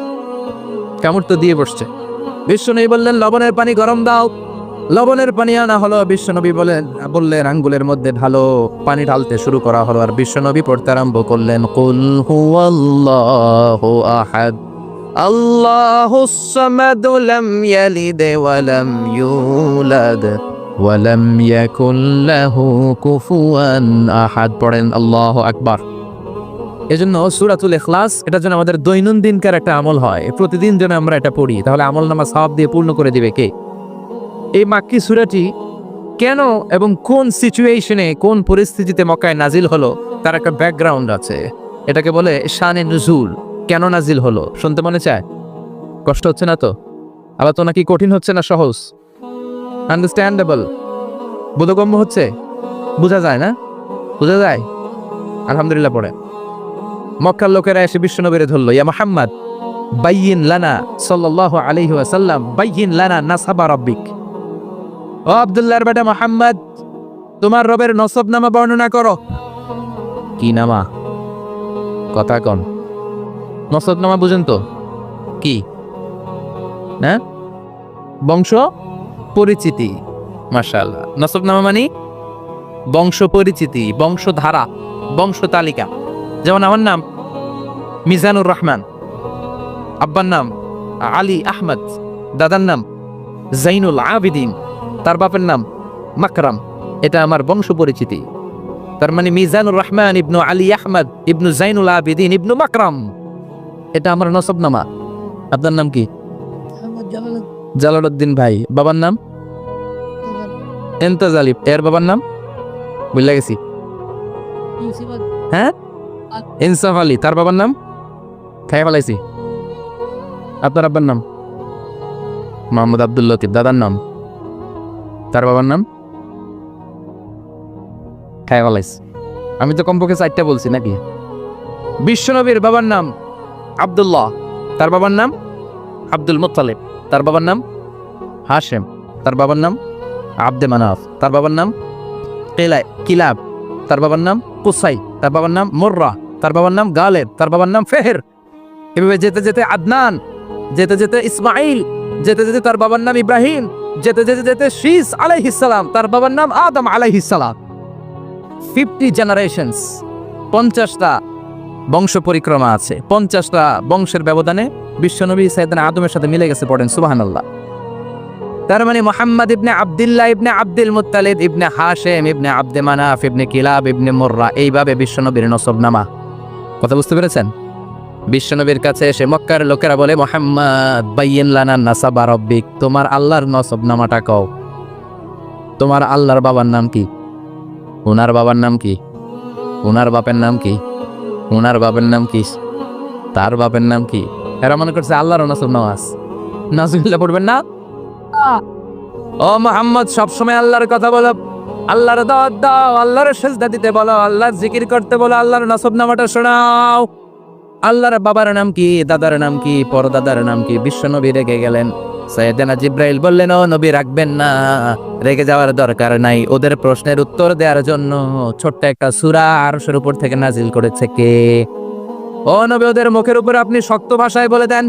কামড় তো দিয়ে বসছে। বিশ্বনবী বললেন, লবণের পানি গরম দাও। লবণের পানি আনা হলো। বিশ্বনবী বললেন আঙ্গুলের মধ্যে ঢালো। পানি ঢালতে শুরু করা হলো, আর বিশ্বনবী পড়তে আরম্ভ করলেন, কুল হুয়াল্লাহু আহাদ আল্লাহুস সামাদ লাম ইয়ালিদ ওয়া লাম ইউলাদ ওয়া লাম ইয়াকুল লাহু কুফুয়ান আহাদ। পড়েন আল্লাহু আকবার। এজন্য সূরাতুল ইখলাস, এটা যেন আমাদের দৈনন্দিনকার একটা আমল হয়, প্রতিদিন যেন আমরা এটা পড়ি, তাহলে আমলনামা সওয়াব দিয়ে পূর্ণ করে দিবে কে? এই মাক্কি সূরাটি কেন এবং কোন সিচুয়েশনে, কোন পরিস্থিতিতে মক্কায় নাজিল হলো, তার একটা ব্যাকগ্রাউন্ড আছে। এটাকে বলে শানে নুজুল। কেন নাজিল হলো শুনতে মনে চায়? কষ্ট হচ্ছে না তো? আবার তো নাকি কঠিন হচ্ছে না, সহজ, আন্ডারস্ট্যান্ডেবল, বোধগম্য হচ্ছে? বোঝা যায় না? বোঝা যায়? আলহামদুলিল্লাহ পড়ে। মক্কার লোকেরা এসে বিশ্বনবীরে ধরলো, ইয়া মুহাম্মদ বাইয়িন লানা সাল্লাল্লাহু আলাইহি ওয়াসাল্লাম বাইয়িন লানা নাসাবা রাব্বিক। ও আব্দুল্লাহর বেটা মুহাম্মদ, তোমার রবের নসবনামা বর্ণনা করো। কি নামা? কথা কোন? নসবনামা বুঝেন তো কি? না, বংশ পরিচিতি। মাশাআল্লাহ। নসবনামা মানে বংশ পরিচিতি, বংশধারা, বংশ তালিকা। যেমন আমার নাম মিজানুর রহমান, আব্বার নাম আলী আহমদ, দাদার নাম জাইনুল আবিদিন, তার বাপের নাম মাকরাম। এটা আমার বংশ পরিচিতি। তার মানে মিজানুর রহমান ইবনু আলী আহমদ ইবনু জাইনুল আবিদিন ইবনু মাকরাম, এটা আমার নসবনামা। আপনার নাম কি? জালালউদ্দিন ভাই। বাবার নাম ইমতাজ আলী। এর বাবার নাম বুঝলা গেছি। হ্যাঁ, ইনসাফ আলী। তার বাবার নাম খাই ফেলাইছি। আপনার আব্বার নাম মোহাম্মদ আব্দুল লতিফ। দাদার নাম, তার বাবার নাম খাই ফেলাইছি। আমি তো কমপক্ষে 4টা বলছি নাকি? বিশ্বনবীর বাবার নাম আব্দুল্লাহ, তার বাবার নাম আব্দুল মুত্তালিব, তার বাবার নাম হাশেম, তার বাবার নাম আব্দে মানাফ, তার বাবার নাম কিলাব, তার বাবার নাম কুসাই, তার বাবার নাম মুররা, তার বাবার নাম গালেব, তার বাবার নাম ফেহের। এভাবে যেতে যেতে আদনান, যেতে যেতে ইসমাইল, যেতে যেতে তার বাবার নাম ইব্রাহিম, যেতে যেতে যেতে শীস আলাইহিস সালাম, তার বাবার নাম আদম আলাইহিস সালাম। 50 জেনারেশনস, 50টা বংশ পরিক্রমা আছে। 50টা বংশের ব্যবধানে বিশ্বনবী সাইয়েদনা আদমের সাথে মিলে গেছে। পড়েন সুবহানাল্লাহ। তার মানে মুহাম্মদ ইবনে আব্দুল্লাহ ইবনে আব্দুল মুত্তালিব ইবনে হাশেম ইবনে আব্দে মানাফ ইবনে কিলাব ইবনে মুররা, এইভাবে বিশ্বনবীর নসবনামা। কথা বুঝতে পেরেছেন? বিশ্বনবীর কাছে এসে মক্কার লোকেরা বলে, মুহাম্মদ বাইয়িন লানা নাসাবা রাব্বিক, তোমার আল্লাহর নসবনামাটা কও। তোমার আল্লাহর বাবার নাম কি? ওনার বাবার নাম কি? ওনার বাপের নাম কি? ওনার বাপের নাম কি? তার বাপের নাম কি? এরা মনে করছে আল্লাহর নসবনামা আছে। নাউজুবিল্লাহ পড়বেন না? ও মুহাম্মদ, সবসময় আল্লাহর কথা বলো, আল্লাহর দাওয়াত দাও, আল্লাহর সিজদা দিতে বলো, আল্লাহর জিকির করতে বলো, আল্লাহর নসবনামাটা শোনাও। আল্লাহর বাবার নাম কি? দাদার নাম কি? পরদাদার নাম কি? বিশ্বনবী রেগে গেলেন। সাইয়েদনা জিব্রাইল বললেন, ও নবী রাখবেন না, রেগে যাওয়ার দরকার নাই। ওদের প্রশ্নের উত্তর দেওয়ার জন্য ছোট্ট একটা সূরা আরশের উপর থেকে নাজিল করেছে কে? ও নবী, ওদের মুখের উপর আপনি শক্ত ভাষায় বলে দেন,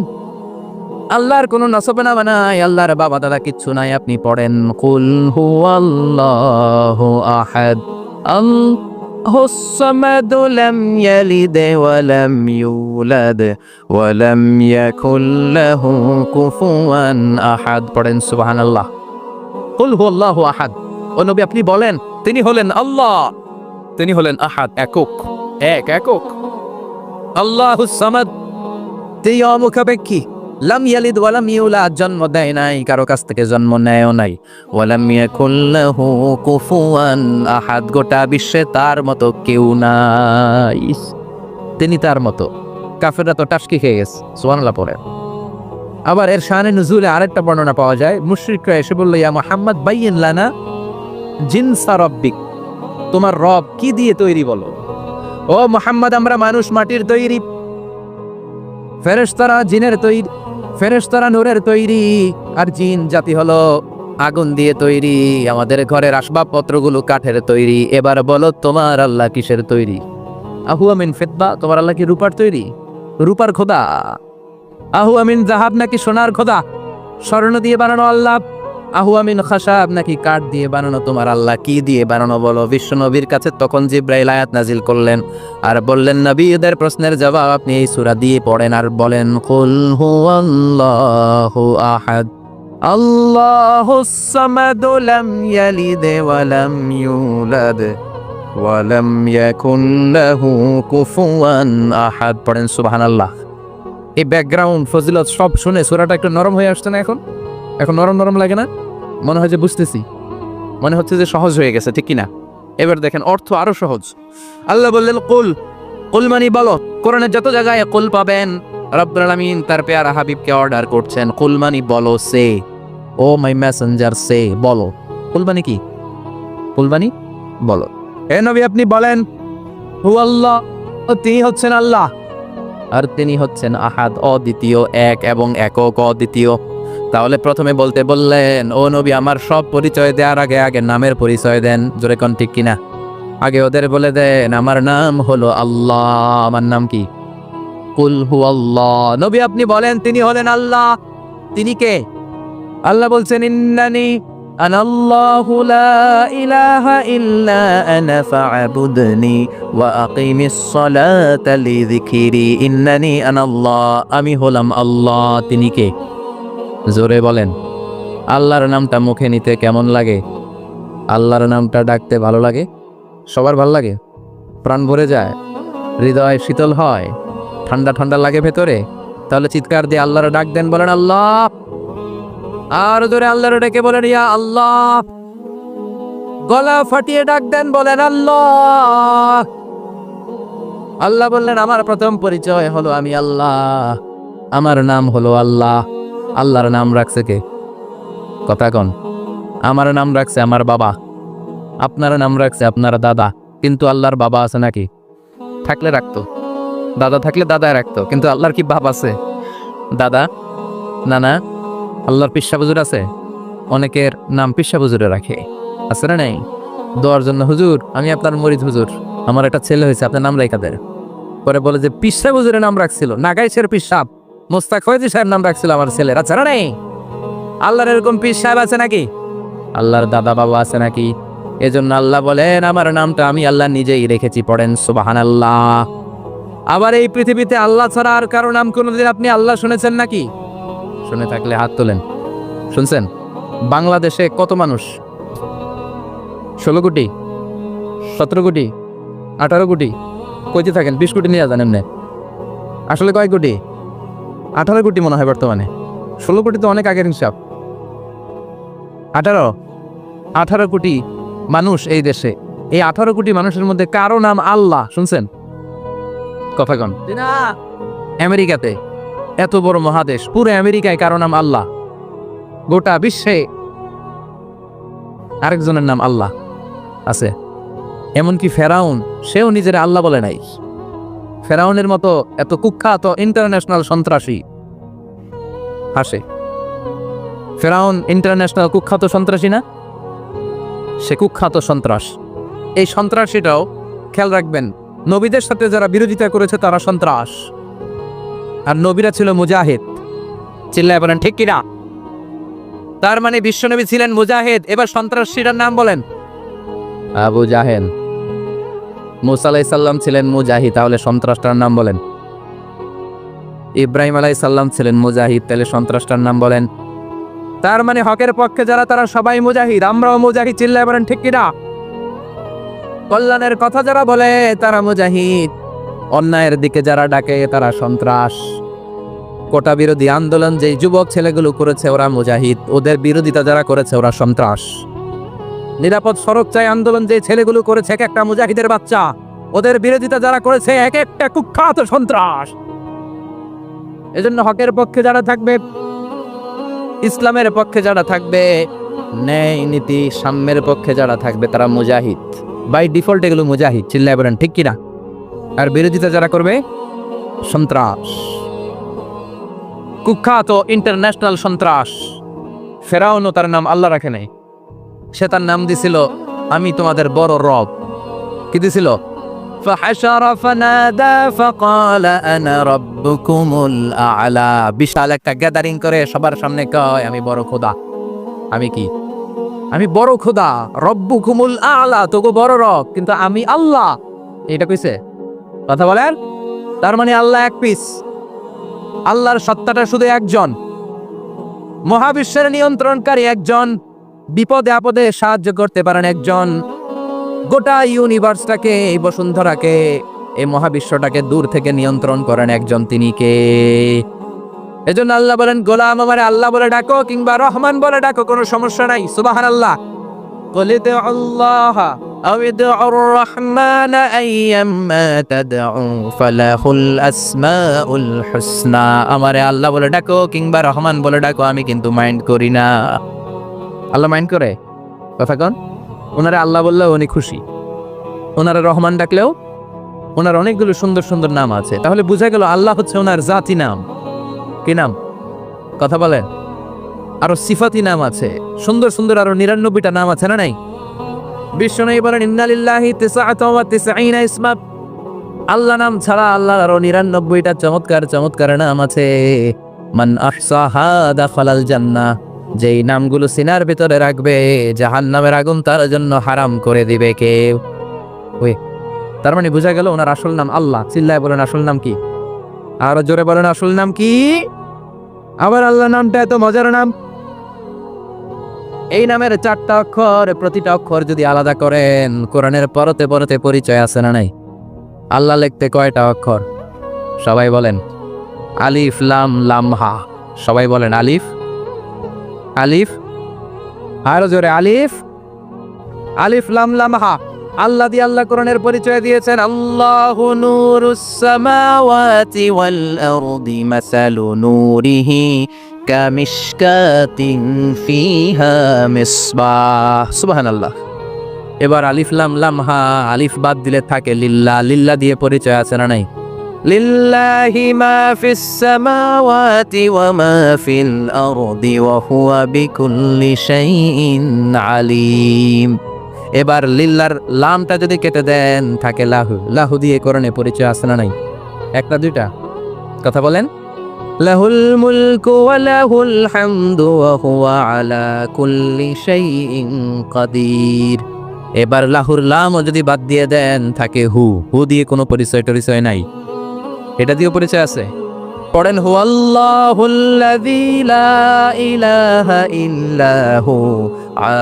আল্লাহর কোনো নসবনামা নাই, আল্লাহর বাবা দাদা কিচ্ছু নাই। আপনি পড়েন, কুল হুয়াল্লাহু আহাদ আল্লাহুস সামাদ লাম ইয়ালিদ ওয়া লাম ইউলাদ ওয়া লাম ইয়াকুল লাহু কুফুয়ান আহাদ। পড়েন সুবহানাল্লাহ। কুল হুয়াল্লাহু আহাদ। ও নবী, আপনি বলেন, তিনি হলেন আল্লাহ, তিনি হলেন আহাদ, একক, একক। আল্লাহুস সামাদ, তিনি অমুখাপেক্ষী। লাম ইয়ালিদ ওয়া লাম ইউলাদ, জন্ম দেয় নাই, কারো কাছ থেকে জন্ম নেয়ও নাই। ওয়া লাম ইয়াকুল লাহু কুফুয়ান আহাদ, গোটা বিশ্বে তার মতো কেউ নাই, তিনি তার মতো। কাফেররা তো টাসকি খেয়ে গেছে। সুবহানাল্লাহ পড়ে। আবার এর শানে নুজুলে আরেকটা বর্ণনা পাওয়া যায়। মুশরিকরা এসে বলল, ইয়া মুহাম্মদ বাইয়িন লানা জিনসা রাব্বিক, তোমার রব কি দিয়ে তৈরি বলো। ও মুহাম্মদ, আমরা মানুষ মাটির তৈরি, ফেরেশতারা জিনের তৈরি, ফেরেশতারা নূরের তৈরি, আর জিন জাতি হলো আগুন দিয়ে তৈরি। আমাদের ঘরের আসবাবপত্রগুলো কাঠের তৈরি। এবার বলো, তোমার আল্লাহ কিসের তৈরি? আহুয়া মিন ফিদ্দা, তোমার আল্লাহ কি রূপার তৈরি? রূপার খোদা? আহুয়া মিন যাহাব, নাকি সোনার খোদা? স্বর্ণ দিয়ে বানানো আল্লাহ? আহুয়া মিন খাশাব, নাকি কাঠ দিয়ে বানানো তোমার আল্লাহ? কি দিয়ে বানানো বলো? বিশ্বনবীর কাছে তখন জিব্রাইল আয়াত নাজিল করলেন আর বললেন, নবী, এদের প্রশ্নের জবাব আপনি এই সূরা দিয়ে পড়েন আর বলেন, কুল হুয়াল্লাহু আহাদ আল্লাহুস সামাদ লাম ইয়ালিদ ওয়া লাম ইউলাদ ওয়া লাম ইয়াকুন লাহু কুফুয়ান আহাদ। পড়েন সুবহানাল্লাহ। এই ব্যাকগ্রাউন্ড ফজিলত সব শুনে সূরাটা একটু নরম হয়ে আসছে না? এখন নরম নরম লাগে না? মনে হয় যে বুঝতেছি, মনে হচ্ছে যে সহজ হয়ে গেছে, ঠিক কিনা? এবার দেখেন অর্থ আরো সহজ। আল্লাহ বললেন, কুল, কুল মানে বলো। কোরআনের যত জায়গায় কুল পাবেন, রব্বুল আলামিন তার পেয়ারা হাবিবকে অর্ডার করছেন, কুল মানে বলো, সে, ও মাই মেসেঞ্জার, সে, বলো। কুল মানে কি? কুল মানে বলো। হে নবী, আপনি বলেন, হু আল্লাহ, তিনি হচ্ছেন আল্লাহ, আর তিনি হচ্ছেন আহাদ, অদ্বিতীয়, এক এবং একক, অদ্বিতীয়। তাহলে প্রথমে বলতে বললেন, ও নবী, আমার সব পরিচয় দেওয়ার আগে আগে নামের পরিচয় দেন। জোরে কোন, ঠিক কিনা? আগে ওদের বলে দেন, আমার নাম হলো আল্লাহ। আমার নাম কি? কুল হুয়াল্লাহ। নবী, আপনি বলেন, তিনি হলেন আল্লাহ। তিনি কে? আল্লাহ বলছেন, ইন্নানি আনাল্লাহু লা ইলাহা ইল্লা আনা ফা'বুদনি ওয়া আকিমিস সালাতা লিযিকরি ইন্নানি আনাল্লাহ, আমি হলাম আল্লাহ। তিনি কে? জোরে বলেন। আল্লাহর নামটা মুখে নিতে কেমন লাগে? আল্লাহর নামটা ডাকতে ভালো লাগে? সবার ভালো লাগে? প্রাণ ভরে যায়, হৃদয় শীতল হয়, ঠান্ডা ঠান্ডা লাগে ভেতরে? তাহলে চিৎকার দিয়ে আল্লাহর ডাক দেন, বলেন আল্লাহ। আর জোরে আল্লাহর ডেকে বলেন ইয়া আল্লাহ। গলা ফাটিয়ে ডাক দেন, বলেন আল্লাহ। আল্লাহ বললেন আমার প্রথম পরিচয় হলো আমি আল্লাহ, আমার নাম হলো আল্লাহ। আল্লাহর নাম রাখছে কে? কথা কন। আমার নাম রাখছে আমার বাবা, আপনার নাম রাখছে আপনার দাদা। কিন্তু আল্লাহর বাবা আছে নাকি? থাকলে রাখতো, দাদা থাকলে দাদা রাখতো। কিন্তু আল্লাহর কি বাপ আছে? দাদা, নানা? আল্লাহর পিসা হুজুর আছে? অনেকের নাম পিসা হুজুরে রাখে, আছে না নাই? দোয়ার জন্য, হুজুর আমি আপনার মরিদ হুজুর, আমার একটা ছেলে হয়েছে, আপনার নাম রাখা দেন। পরে বলে যে পিসা হুজুরের নাম রাখছিল, নাগাইশের পিসাব মোস্তাক ফয়জি সাহেব নাম রাখছিল আমার ছেলের, আছে না নাই? আল্লাহর এরকম পিস সাহেব আছে নাকি? আল্লাহর দাদা বাবা আছে নাকি? এজন্য আল্লাহ বলেন আমার নামটা আমি আল্লাহ নিজেই রেখেছি। পড়েন সুবহানাল্লাহ। আবার এই পৃথিবীতে আল্লাহ ছাড়া আর কারো নাম কোনোদিন আপনি আল্লাহ শুনেছেন নাকি? শুনে থাকলে হাত তোলেন। শুনছেন? বাংলাদেশে কত মানুষ? 16 কোটি, 17 কোটি, 18 কোটি? কইতে থাকেন 20 কোটি নিয়ে যান এমনি। আসলে কয় কোটি? 18 কোটি মনে হয় বর্তমানে। 16 কোটি তো অনেক আগের হিসাব। 18 কোটি মানুষ এই দেশে। এই 18 কোটি মানুষের মধ্যে কারো নাম আল্লাহ শুনছেন? কথা কন। আমেরিকাতে, এত বড় মহাদেশ, পুরো আমেরিকায় কারো নাম আল্লাহ? গোটা বিশ্বে আরেকজনের নাম আল্লাহ আছে? এমনকি ফেরাউন, সেও নিজের আল্লাহ বলে নাই। ফেরাউনের মতো এত কুখ্যাত ইন্টারন্যাশনাল সন্ত্রাসী হাসে। ফেরাউন ইন্টারন্যাশনাল কুখ্যাত সন্ত্রাসী না? সে কুখ্যাত সন্ত্রাস। এই সন্ত্রাসীটাও খেয়াল রাখবেন, নবীদের সাথে যারা বিরোধিতা করেছে তারা সন্ত্রাস, আর নবীরা ছিল মুজাহিদ। চিল্লায় বলেন ঠিক কিনা? তার মানে বিশ্বনবী ছিলেন মুজাহিদ। এবার সন্ত্রাসীটার নাম বলেন। আবু জাহেল। মুসা আলাইহিস সালাম ছিলেন মুজাহিদ, তাহলে সন্ত্রাসটার নাম বলেন। ইব্রাহিম আলাইহিস সালাম ছিলেন মুজাহিদ, তাহলে সন্ত্রাসটার নাম বলেন। তার মানে হকের পক্ষে যারা তারা সবাই মুজাহিদ, আমরাও মুজাহিদ। চিল্লায় বলেন ঠিক কিনা? কল্যাণের কথা যারা বলে তারা মুজাহিদ, অন্যায়ের দিকে যারা ডাকে তারা সন্ত্রাস। কোটা বিরোধী আন্দোলন যে যুবক ছেলেগুলো করেছে ওরা মুজাহিদ, ওদের বিরোধিতা যারা করেছে ওরা সন্ত্রাস। নিরাপদ সড়ক চাই আন্দোলন যে ছেলেগুলো করেছে এক একটা মুজাহিদের বাচ্চা, ওদের বিরোধিতা যারা করেছে এক একটা কুখ্যাত সন্ত্রাস। এজন্য হকের পক্ষে যারা থাকবে, ইসলামের পক্ষে যারা থাকবে, ন্যায় নীতি সাম্যের পক্ষে যারা থাকবে তারা মুজাহিদ। বাই ডিফল্ট এগুলো মুজাহিদ। চিল্লায় বলেন ঠিক কিনা? আর বিরোধিতা যারা করবে সন্ত্রাস, কুখ্যাত ইন্টারন্যাশনাল সন্ত্রাস। ফেরাউনও তার নাম আল্লাহ রাখে নাই, সে তার নাম দিছিল আমি তোমাদের বড় রব। কি দিছিল? فحشر فنادى فقال انا ربكم الاعلى। বিশাল একটা গ্যাদারিং করে সবার সামনে কয় আমি বড় খোদা। আমি কি? আমি বড় খোদা, রব্বুকুমুল আ'লা, তোগো বড় রব, কিন্তু আমি আল্লাহ। এটা কইছে? কথা বলেন। তার মানে আল্লাহ এক পিস। আল্লাহর সত্তাটা শুধু একজন, মহাবিশ্বের নিয়ন্ত্রণকারী একজন, বিপদে আপদে সাহায্য করতে পারেন একজন, গোটা ইউনিভার্সটাকে, এই বসুন্ধরাকে, এই মহাবিশ্বটাকে দূর থেকে নিয়ন্ত্রণ করেন একজন। তিনি কে? এজন্য আল্লাহ বলেন গোলাম আমারে আল্লাহ বলে ডাকো কিংবা রহমান বলে ডাকো, কোনো সমস্যা নাই। সুবহানাল্লাহ। قل ادعوا الله أو ادعوا الرحمن أيما تدعوا فله الأسماء الحسنى। আমারে আল্লাহ বলে ডাকো কিংবা রহমান বলে ডাকো, আমি কিন্তু মাইন্ড করি না। আল্লাহ মাইন্ড করে? কথা কন। ওনারে আল্লাহ বললেও উনি খুশি, ওনারা রহমান ডাকলেও ওনার অনেকগুলো সুন্দর সুন্দর নাম আছে। তাহলে বোঝা গেল আল্লাহ হচ্ছে ওনার জাতি নাম। কি নাম? কথা বলেন। আরো সিফাতি নাম আছে, সুন্দর সুন্দর আরো 99টা নাম আছে না নাই? বিশ্বনবী বলেন ইন্নালিল্লাহি 99 ইসমা। আল্লাহ নাম ছাড়া আল্লাহর আরো 99টা চমৎকার চমৎকার নাম আছে। মান আহসাহা দাখালাল জান্নাহ। যেই নামগুলো সিনার ভিতরে রাখবে জাহান্নামের আগুন তার জন্য হারাম করে দিবে কে? ওই তার মানে বোঝা গেল ওনার আসল নাম আল্লাহ। চিল্লায় বলেন আসল নাম কি? আরো জোরে বলেন আসল নাম কি? আবার আল্লাহ নামটা এত মজার নাম। এই নামের 4টা অক্ষর, প্রতিটা অক্ষর যদি আলাদা করেন কোরআনের পরতে পরতে পরিচয় আছে না নাই? আল্লাহ লিখতে কয়টা অক্ষর? সবাই বলেন। আলিফ লাম লাম হা। সবাই বলেন আলিফ আলিফ। আরো জোরে আলিফ আলিফ লাম লাম হা। আল্লাহ দিয়ে আল্লাহ কোরআনের পরিচয় দিয়েছেন আল্লাহু নূরুস সামাওয়াতি ওয়াল আরদি মাসালু নূরিহি কামিশকাতিন ফিহা মিসবাহ। সুবহানাল্লাহ। এবার আলিফ লাম লাম হা, আলিফ বাদ দিলে থাকে লিল্লাহ। লিল্লাহ দিয়ে পরিচয় আছে না নাই? লিল্লাহি মা ফিস সামাওয়াতি ওয়া মা ফিল আরদি ওয়া হুয়া বিকুল্লি শাইইন আলিম। এবার লিল্লার লামটা যদি কেটে দেন থাকে লাহু। লাহু দিয়ে কোরআনে পরিচয় আছে না নাই? একটা দুইটা? কথা বলেন। লাহুল মুলকু ওয়া লাহুল হামদু ওয়া হুয়া আলা কুল্লি শাইইন কাদির। এবার লাহুর লামও যদি বাদ দিয়ে দেন থাকে হু। হু দিয়ে কোনো পরিচয় নাই। এটা দিয়ে পরিচয় আছে। পড়েন হুয়াল্লাহুল্লাযী লা ইলাহা ইল্লাহু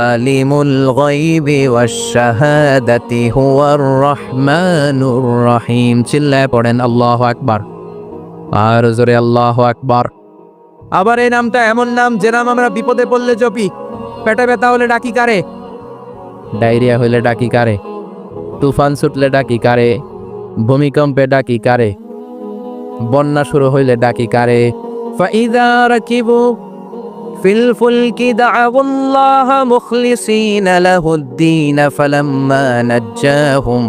আলিমুল গায়বি ওয়াশ শাহাদাতি হুয়ার রহমানুর রহিম। চিল্লায় পড়েন আল্লাহু আকবার। আর জোরে আল্লাহু আকবার। আবার এই নামটা এমন নাম যে নাম আমরা বিপদে পড়লে জপি। পেটে ব্যথা হলে ডাকি কারে? ডায়রিয়া হইলে ডাকি কারে? তুফান ছুটলে ডাকি কারে? ভূমিকম্পে ডাকি কারে? বন্যা শুরু হইলে ডাকি কারে? ফাইযা রাকিবু ফিল ফুলকি দা'উল্লাহ মুখলিসিনা লাহুদ্দিন ফালাম্মা নাজ্জাহুম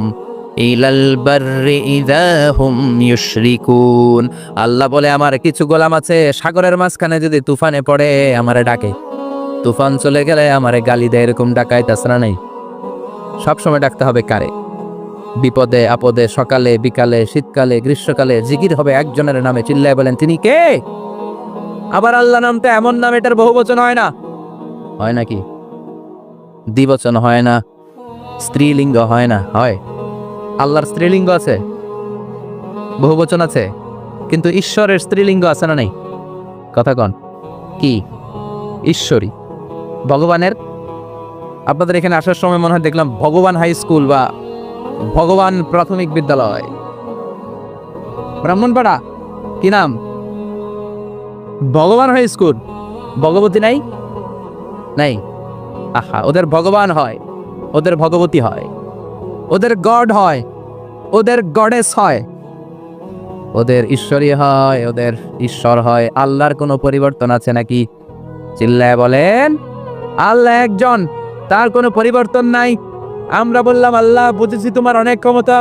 ইলাল বাররি ইযা হুম ইউশরিকুন। আল্লাহ বলে আমার কিছু গোলাম আছে সাগরের মাঝখানে যদি তুফানে পড়ে আমারে ডাকে, তুফান চলে গেলে আমারে গালি দেয়। এরকম ডাকাইতাছে না নাই? সবসময় ডাকতে হবে কারে? বিপদে আপদে, সকালে বিকালে, শীতকালে গ্রীষ্মকালে জিকির হবে একজনের নামে। চিল্লায় বলেন তিনি কে? আবার আল্লাহ নামটা এমন নাম এটার বহুবচন হয় না। হয় নাকি? দ্বিবচন হয় না, স্ত্রীলিঙ্গ হয় না। হয়। আল্লাহর স্ত্রীলিঙ্গ আছে, বহুবচন আছে, কিন্তু ঈশ্বরের স্ত্রীলিঙ্গ আছে না নাই? কথা কন কি? ঈশ্বরী। ভগবানের আপনাদের এখানে আসার সময় মনে হয় দেখলাম ভগবান হাই স্কুল বা ভগবান প্রাথমিক বিদ্যালয় ব্রাহ্মণপাড়া। কি নাম? ভগবান হাই স্কুল। ভগবতী নাই? নাই। আহা, ওদের ভগবান হয়, ওদের ভগবতী হয়, ওদের গড হয়, ওদের গডেস হয়, ওদের ঈশ্বরী হয়, ওদের ঈশ্বর হয়। আল্লাহর কোনো পরিবর্তন আছে নাকি? চিল্লায় বলেন আল্লাহ একজন, তার কোনো পরিবর্তন নাই। আমরা বললাম আল্লাহ বুঝেছি তোমার অনেক ক্ষমতা,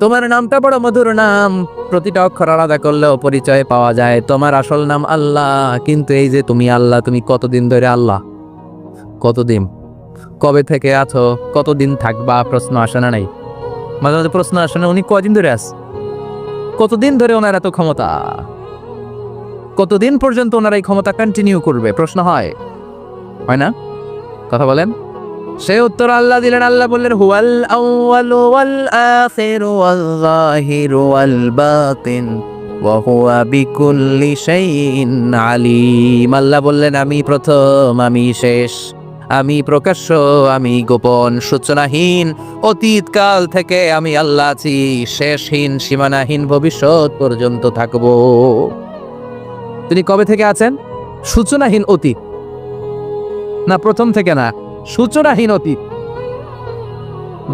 তোমার নামটা বড় মধুর নাম, প্রতিটা অক্ষর আলাদা করলেও পরিচয় পাওয়া যায়। তোমার আসল নাম আল্লাহ, কিন্তু এই যে তুমি আল্লাহ, তুমি কতদিন ধরে আল্লাহ? কতদিন? কবে থেকে আছো? কতদিন থাকবা? প্রশ্ন আসে না নাই? মাঝে মাঝে প্রশ্ন আসে না উনি কয়দিন ধরে আস? কতদিন ধরে ওনার এত ক্ষমতা? কতদিন পর্যন্ত ওনার এই ক্ষমতা কন্টিনিউ করবে? প্রশ্ন হয় না? কথা বলেন। সে উত্তর আল্লাহ দিলেন। আল্লাহ বললেন হুয়াল আউয়ালু ওয়াল আখিরু ওয়াল যাহিরু ওয়াল বাতিন ওয়া হুয়া বিকুল্লি শাইইন আলিম। আল্লাহ বললেন আমি প্রথম, আমি শেষ, আমি প্রকাশ্য, আমি গোপন, সূচনাহীন। অতীতকাল থেকে আমি আল্লাহ আছি, শেষহীন সীমানাহীন ভবিষ্যৎ পর্যন্ত থাকব। তিনি কবে থেকে আছেন? সূচনাহীন অতীত না, প্রথম থেকে না, সূচনাহীন অতীত।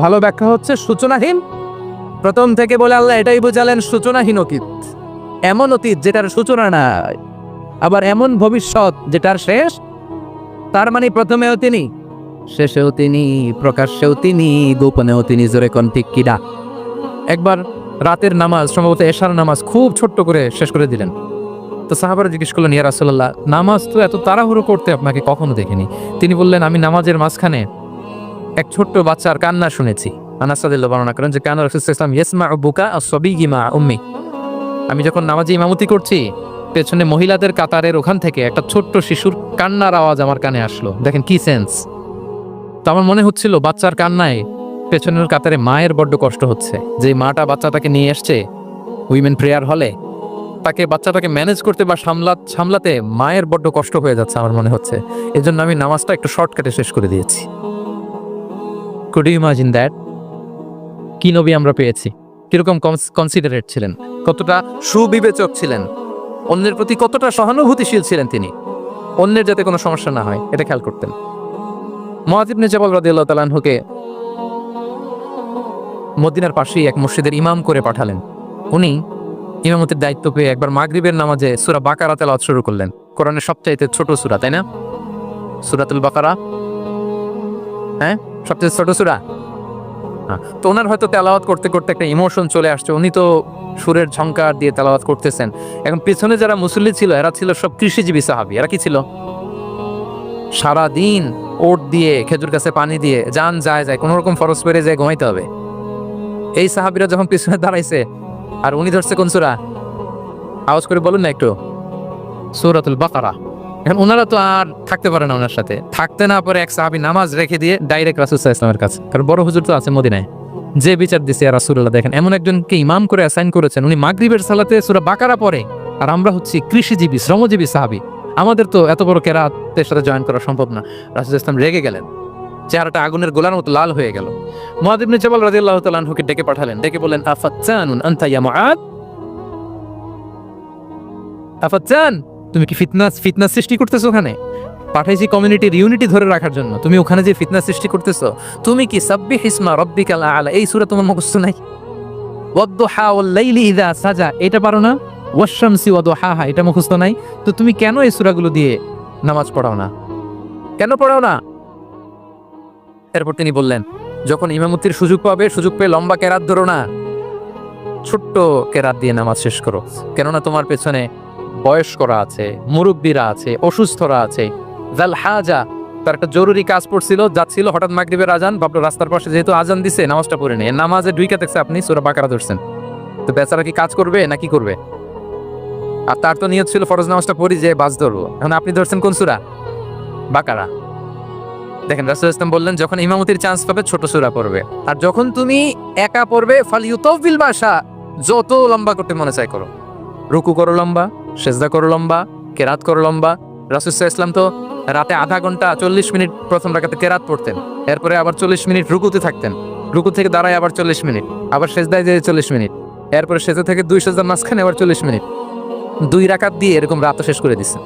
ভালো ব্যাখ্যা হচ্ছে সূচনাহীন প্রথম থেকে বলে আল্লাহ এটাই বোঝালেন সূচনাহীন অতীত। এমন অতীত যেটার সূচনা নাই, আবার এমন ভবিষ্যৎ যেটার শেষ। তার মানে প্রথমেও তিনি, শেষেও তিনি, প্রকাশ্যেও তিনি, গোপনেও তিনি। জোরে কোন ঠিক কিনা? একবার রাতের নামাজ, সম্ভবত এশার নামাজ খুব ছোট্ট করে শেষ করে দিলেন। তো সাহাবারা জিজ্ঞেস করলেন ইয়া রাসূলুল্লাহ, নামাজ তো এত তাড়াহুড়ো করতে আপনাকে কখনো দেখিনি। তিনি বললেন আমি নামাজের মাঝখানে এক ছোট্ট বাচ্চার কান্না শুনেছি। আনাস রাদিয়াল্লাহু বর্ণনা করেন যে কানা রাসূলুল্লাহ সাল্লাল্লাহু আলাইহি ওয়াসাল্লাম ইয়াসমাউ বুকা আস-সাবিয়্যি মা উম্মি। আমি যখন নামাজে ইমামতি করছি পেছনে মহিলাদের কাতারের ওখান থেকে একটা ছোট্ট শিশুর কান্নার আওয়াজ আমার কানে আসলো। দেখেন কি সেন্স। তো আমার মনে হচ্ছিল বাচ্চার কান্নায় পেছনের কাতারে মায়ের বড্ড কষ্ট হচ্ছে, যে মাটা বাচ্চাটাকে নিয়ে এসছে উইমেন প্রেয়ার হলে, তাকে বাচ্চাটাকে ম্যানেজ করতে বা সামলাতে মায়ের বড্ড কষ্ট হয়ে যাচ্ছে আমার মনে হচ্ছে। এজন্য আমি নামাজটা একটু শর্টকাটে শেষ করে দিয়েছি। Could you imagine that? কি নবী আমরা পেয়েছি, কিরকম কনসিডারেট ছিলেন, কতটা সুবিবেচক ছিলেন, অন্যের প্রতি কতটা সহানুভূতিশীল ছিলেন তিনি, অন্যের যাতে কোনো সমস্যা না হয় এটা খেয়াল করতেন। মুআয ইবনে জাবাল রাদিয়াল্লাহু তাআলা আনহুকে মদিনার পাশেই এক মসজিদের ইমাম করে পাঠালেন। উনি ইমামতির দায়িত্ব পেয়ে একবার মাগরিবের নামাজে সূরা বাকারা তেলাওয়াত শুরু করলেন। কোরআনের সবচাইতে ছোট সূরা, তাই না? সূরাতুল বাকারা, হ্যাঁ, সবচেয়ে ছোট সূরা। তো ওনার হয়তো তেলাওয়াত করতে করতে একটা ইমোশন চলে আসছে, উনি তো সুরের ঝংকার দিয়ে তেলাওয়াত করতেছেন। এখন পিছনে যারা মুসল্লি ছিল এরা ছিল সব কৃষিজীবী সাহাবী। এরা কি ছিল? সারা দিন ওট দিয়ে খেজুর গাছে পানি দিয়ে যান যায় কোনো রকম ফরজ পেরে যায় ঘুমাইতে হবে। এই সাহাবীরা যখন পিছনে দাঁড়াইছে আর উনি ধরছে কোন সূরা, আওয়াজ করে বলুন না একটু, সূরাতুল বাকারা। এখন ওনারা তো আর থাকতে পারে না, ওনার সাথে থাকতে না পারে এক সাহাবী নামাজ রেখে দিয়ে ডাইরেক্ট রাসূল সাল্লাল্লাহু আলাইহি ওয়াসাল্লামের কাছে, কারণ বড় হুজুর তো আছে মদিনায়, যে বিচার দিছে রাসূলুল্লাহ। দেখেন এমন একজনকে ইমাম করে অ্যাসাইন করেছেন, উনি মাগরিবের সালাতে সূরা বাকারা পড়ে, আর আমরা হচ্ছি কৃষিজীবী শ্রমজীবী সাহাবী, আমাদের তো এত বড় কেরাতের সাথে জয়েন করা সম্ভব না। রাসূল সাল্লাল্লাহু আলাইহি ওয়াসাল্লাম রেগে গেলেন, চেহারাটা আগুনের গোলার মতো লাল হয়ে গেল। মুআয ইবনে জাবাল রাদিয়াল্লাহু তাআলা আনহুকে ডেকে পাঠালেন, ডেকে বললেন, আফাত্তানুন আনতা ইয়া মুআয, আফাত্তান, তুমি কি ফিতনা সৃষ্টি করতেছো? ওখানে পাঠাইছি কমিউনিটির ইউনিটি ধরে রাখার জন্য, তুমি ওখানে যে ফিতনা সৃষ্টি করতেছো। তুমি কি সাব্বিহ ইসমা রাব্বিকাল আ'লা এই সূরা তোমার মুখস্থ নাই? ওয়াদ-দুহা ওয়াল লাইলি ইযা সাজা এটা পারো না? ওয়াশ-শামসি ওয়া দুহাহা এটা মুখস্থ নাই? তো তুমি কেন এই সূরাগুলো দিয়ে নামাজ পড়াও না? কেন পড়াও না? এরপর তিনি বললেন, যখন ইমামতির সুযোগ পেয়ে লম্বা কেরাত ধরো না, ছোট্ট কেরাত দিয়ে নামাজ শেষ করো। কেননা তোমার পেছনে বয়স্করা আছে, মুরব্বীরা আছে, অসুস্থরা আছে। জাল হাজা, তার একটা জরুরি কাজ পড়ছিল, যাচ্ছিল, হঠাৎ মাগরিবের আজান, ভাবলো রাস্তার পাশে যেহেতু আজান দিছে নামাজটা পড়ে নেই। নামাজে ঢুইকা দেখছে আপনি সূরা বাকারা ধরছেন, তো বেচারা কি কাজ করবে না কি করবে? আর তার তো নিয়ত ছিল ফরজ নামাজটা পড়ি যে বাস ধরবো, এখন আপনি ধরছেন কোন সূরা? বাকারা। দেখেন রাসূল ইসলাম বললেন, যখন ইমামতির চান্স পাবে ছোট সূরা পড়বে, আর যখন তুমি একা পড়বে ফালিউতাউবিল বাসা, যত লম্বা করতে মনে চায় করো, রুকু করো লম্বা, সেজদা করো লম্বা, কেরাত করো লম্বা। রাসূল ইসলাম তো রাতে আধা ঘন্টা 40 মিনিট প্রথম রাকাতে কেরাত পড়তেন, এরপরে আবার 40 মিনিট রুকুতে থাকতেন, রুকু থেকে দাঁড়ায় আবার 40 মিনিট, আবার সেজদায় যেয়ে 40 মিনিট, এরপরে সেজদা থেকে 2 সেজদার মাঝখানে আবার 40 মিনিট, 2 রাকাত দিয়ে এরকম রাত শেষ করে দিচ্ছেন।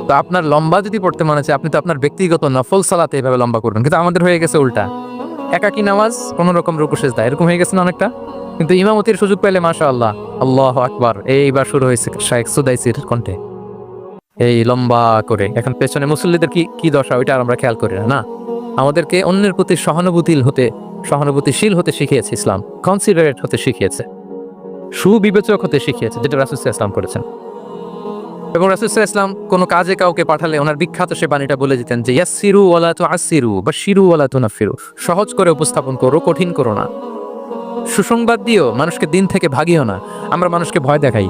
তো আপনার লম্বা যদি পড়তে মনে চায়, আপনি তো আপনার ব্যক্তিগত নফল সালাতে এভাবে লম্বা করবেন। কিন্তু আমাদের হয়ে গেছে উল্টা, একাকী নামাজ, কোনো রকম রুকু সেজদা, এরকম হয়ে গেছে না অনেকটা। কিন্তু ইমামতির সুযোগ পেলে মাশাআল্লাহ, আল্লাহু আকবার, এইবার শুরু হয়েছে শাইখ সুদাইসির কণ্ঠে এই লম্বা করে। এখন পেছনে মুসল্লিদের কি দশা ওইটা আর আমরা খেয়াল করি না। আমাদেরকে অন্যের প্রতি সহানুভূতিশীল হতে শিখিয়েছে ইসলাম, কনসিডারেট হতে শিখিয়েছে, সুবিবেচক হতে শিখিয়েছে, যেটা রাসূল সাল্লাল্লাহু আলাইহি ওয়াসাল্লাম করেছেন। এবং রাসূল সাল্লাল্লাহু আলাইহি ওয়াসাল্লাম কোনো কাজে কাউকে পাঠালে ওনার বিখ্যাত সে বাণীটা বলে দিতেন যে ইয়াসসিরু ওয়ালা তুআসসিরু বাশশিরু ওয়ালা তুনাফফিরু, সহজ করে উপস্থাপন করো, কঠিন করো না। সুসংবাদ দিও, মানুষকে দিন থেকে ভাগিও না। আমরা মানুষকে ভয় দেখাই,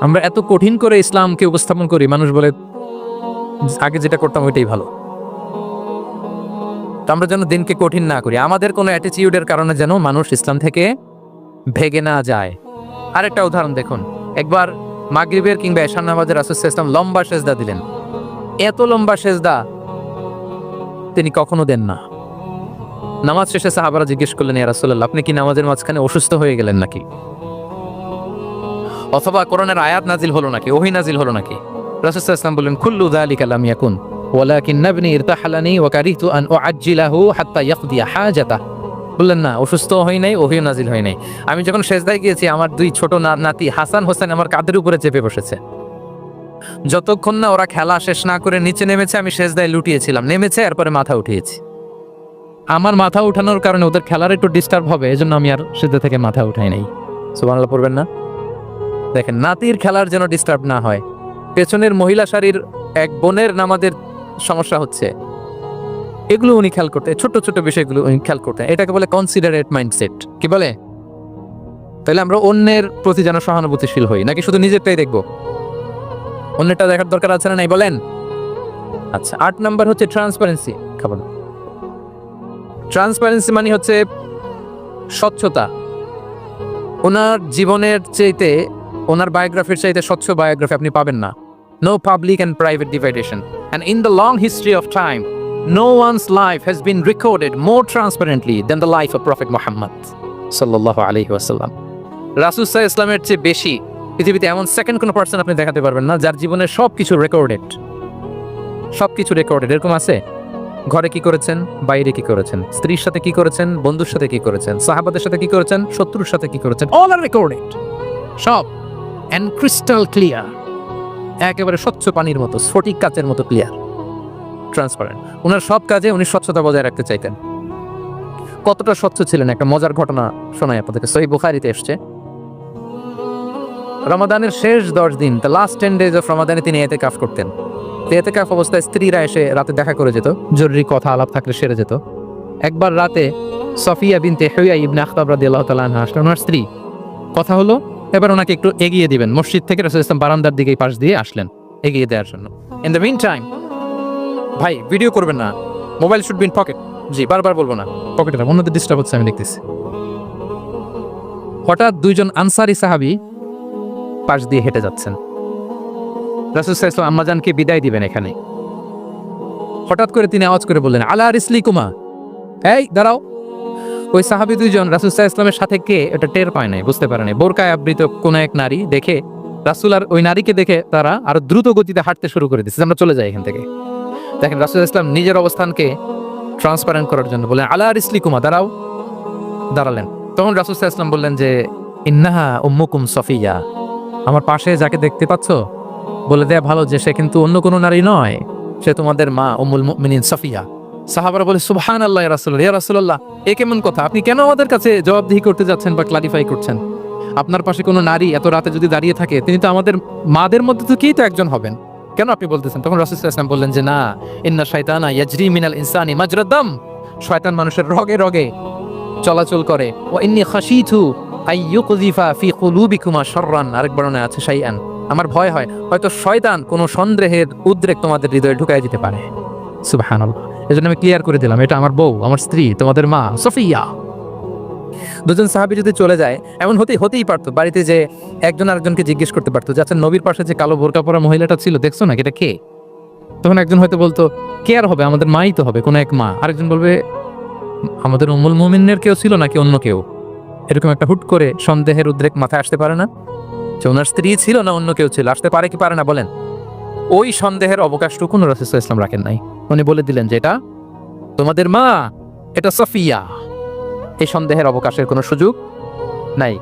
আমরা এত কঠিন করে ইসলামকে উপস্থাপন করি, মানুষ বলে আগে যেটা করতাম ওইটাই ভালো। তো আমরা যেন দিনকে কঠিন না করি, আমাদের কোনো অ্যাটিটিউডের কারণে যেন মানুষ ইসলাম থেকে ভেগে না যায়। আরেকটা উদাহরণ দেখুন, একবার মাগরিবের কিংবা এশার নামাজে রাসূল সাল্লাল্লাহু আলাইহি ওয়াসাল্লাম লম্বা সেজদা দিলেন। এত লম্বা সেজদা তিনি কখনো দেন না। নামাজ শেষে সাহাবারা জিজ্ঞেস করলেন, ইয়া রাসূলুল্লাহ, আপনি কি নামাজের মাঝখানে অসুস্থ হয়ে গেলেন নাকি? অথবা কোরআনের আয়াত নাজিল হলো নাকি, ওহী নাজিল হলো নাকি? রাসূল সাল্লাল্লাহু আলাইহি ওয়াসাল্লাম বললেন, কুল্লু যালিকা লাম ইয়াকুন ওয়ালাকিন নাবনি ইরতাহালানি ওয়া কারিহতু আন উআজ্জিলাহু হাত্তা ইয়াকদিয়া হাজাতা। বললেন না, অসুস্থ হই নাই, ওহী নাজিল হয় নাই। আমি যখন সেজদায় গিয়েছি, আমার 2 ছোট নাতি হাসান হোসেন আমার কাঁধের উপরে চেপে বসেছে। যতক্ষণ না ওরা খেলা শেষ না করে নিচে নেমেছে, আমি সেজদায় লুটিয়েছিলাম, নেমেছে এরপরে মাথা উঠিয়েছি। আমার মাথা উঠানোর কারণে ওদের খেলার একটু ডিস্টার্ব হবে, এজন্য আমি আর সেজদা থেকে মাথা উঠাই নাই। সুবহানাল্লাহ পড়বেন না? দেখেন, নাতির খেলার যেন ডিস্টার্ব না হয়। পেছনের মহিলা সারির এক বোনের নামাজের সমস্যা হচ্ছে, এগুলো উনি খেয়াল করতেন, ছোট ছোট বিষয়গুলো উনি খেয়াল করতেন। এটাকে বলে কনসিডারেট মাইন্ডসেট। কি বলে? তাহলে আমরা অন্যের প্রতি যেন সহানুভূতিশীল হই, নাকি শুধু নিজেরটাই দেখবো? অন্যেরটা দেখার দরকার আছে না নাই বলেন? আচ্ছা, 8 নাম্বার হচ্ছে ট্রান্সপারেন্সি। খাবার ট্রান্সপারেন্সি মানে হচ্ছে স্বচ্ছতা। ওনার জীবনের চাইতে, ওনার বায়োগ্রাফির চাইতে স্বচ্ছ বায়োগ্রাফি আপনি পাবেন না। No public and private division, and in the long history of time no one's life has been recorded more transparently than the life of Prophet Muhammad sallallahu alaihi wasallam. রাসূল সাল্লাল্লাহু আলাইহি ওয়াসাল্লামের চেয়ে বেশি পৃথিবীতে এমন সেকেন্ড কোনো পার্সন আপনি দেখাতে পারবেন না যার জীবনের সবকিছু রেকর্ডেড। সবকিছু রেকর্ডেড। এরকম আছে? ঘরে কি করেছেন, বাইরে কি করেছেন, স্ত্রীর সাথে কি করেছেন, বন্ধুর সাথে কি করেছেন, সাহাবাদের সাথে কি করেছেন, শত্রুর সাথে কি করেছেন, অল আর রেকর্ডেড। সব এন্ড ক্রিস্টাল ক্লিয়ার, একেবারে স্বচ্ছ পানির মতো, স্ফটিক কাচের মতো ক্লিয়ার, ট্রান্সপারেন্ট। ওনার সব কাজে উনি স্বচ্ছতা বজায় রাখতে চাইতেন। কতটা স্বচ্ছ ছিলেন একটা মজার ঘটনা শোনাই আপনাদেরকে। সহিহ বুখারীতে এসেছে, রমাদানের শেষ 10 দিন, দ্য লাস্ট 10 days অফ রমাদানে তিনি ইতিকাফ করতেন। ইতিকাফ অবস্থায় স্ত্রীরা এসে রাতে দেখা করে যেত, জরুরি কথা আলাপ থাকলে সেরে যেত। একবার রাতে সফিয়া বিনতে হুয়াই ইবনে আখতাব রাদিয়াল্লাহু তাআলা আনহা আসলেন, ওনার স্ত্রী। কথা হলো এবার ওনাকে একটু এগিয়ে দিবেন, মসজিদ থেকে রাসূল ইসলাম বারান্দার দিকে পাশ দিয়ে আসলেন এগিয়ে দেওয়ার জন্য। ইন দ্য মিন টাইম, ভাই ভিডিও করবেন না, mobile should be in pocket. জি, বারবার বলবো না, পকেটে রাখ, অন্যদের ডিস্টার্ব হচ্ছে, আমি দেখতেছি। হঠাৎ 2জন আনসারি সাহাবী পাশ দিয়ে হেঁটে যাচ্ছেন, রাসূল সাল্লাল্লাহু আলাইহি ওয়াসাল্লাম আম্মাজানকে বিদায় দিবেন এখানে। হঠাৎ করে তিনি আওয়াজ করে বললেন, আলা রিসলিকুমা, এই দাঁড়াও। ওই সাহাবী 2জন রাসূল সাল্লাল্লাহু আলাইহি ওয়াসাল্লামের সাথে কে এটা টের পায় নাই, বুঝতে পারে নাই। বোরকায় আবৃত কোন এক নারী দেখে রাসূল আর ওই নারীকে দেখে তারা আরো দ্রুত গতিতে হাঁটতে শুরু করে দিচ্ছে, আমরা চলে যাই এখান থেকে। দেখেন রাসূল সাল্লাল্লাহু আলাইহি ওয়াসাল্লাম নিজের অবস্থানকে ট্রান্সপারেন্ট করার জন্য বললেন, আলা রিসলিকুমা, দাঁড়াও। দাঁড়ালেন। তখন রাসূল সাল্লাল্লাহু আলাইহি ওয়াসাল্লাম বললেন যে, ইন্নাহা উম্মুকুম সফিয়া, আমার পাশে যাকে দেখতে পাচ্ছ বলে দেয়া ভালো যে সে কিন্তু অন্য কোনো নারী নয়, সে তোমাদের মা উম্মুল মুমিনিন সফিয়া। সাহাবারা বলে, সুবহানাল্লাহ ইয়া রাসূলুল্লাহ, ইয়া রাসূলুল্লাহ, এ কেমন কথা? আপনি কেন আমাদের কাছে জবাবদিহি করতে যাচ্ছেন বা ক্লারিফাই করছেন? আপনার পাশে কোনো নারী এত রাতে যদি দাঁড়িয়ে থাকে, তিনি তো আমাদের মাদের মধ্যে থেকেই তো একজন হবেন, কেন আপনি বলতেছেন? তখন রাসূল সাল্লাল্লাহু আলাইহি ওয়াসাল্লাম বললেন যে, না, ইন্না শাইতানা ইয়াজরি মিনাল ইনসানি মাজরাদ দাম, শয়তান মানুষের রগে রগে চলাচল করে। ওয়া ইন্নী খাশীতু আইয়ুকযিফা ফি কুলুবিকুমা শাররান, আরেক বর্ণনায় আছে শাইআন, আমার ভয় হয় হয়তো শয়তান কোনো সন্দেহের উদ্রেক তোমাদের হৃদয়ে ঢুকাই দিতে পারে। সুবহানাল্লাহ। এজন্য আমি ক্লিয়ার করে দিলাম, এটা আমার বউ, আমার স্ত্রী, তোমাদের মা সফিয়া। 2জন সাহাবী যদি চলে যায়, এমন হতেই পারতো বাড়িতে যে একজন আরেকজনকে জিজ্ঞেস করতে পারতো যে, আচ্ছা নবীর পাশে যে কালো বোরকা পরা মহিলাটা ছিল দেখছো না, এটা কে? তখন একজন হয়তো বলতো, কে আর হবে, আমাদের মাই তো হবে, কোনো এক মা। আরেকজন বলবে, আমাদের উম্মুল মুমিনের কেউ ছিল নাকি অন্য কেউ? এরকম একটা হুট করে সন্দেহের উদ্রেক মাথায় আসতে পারে না যে ওনার স্ত্রী ছিল না অন্য কেউ ছিল? আসতে পারে কি পারে না বলেন? ওই সন্দেহের অবকাশটুকু রাসূল সাল্লাল্লাহু আলাইহি ওয়াসাল্লাম রাখেন নাই। উনি বলে দিলেন যে এটা তোমাদের মা, এটা সফিয়া। এই সন্দেহের অবকাশের কোনো সুযোগ নাই।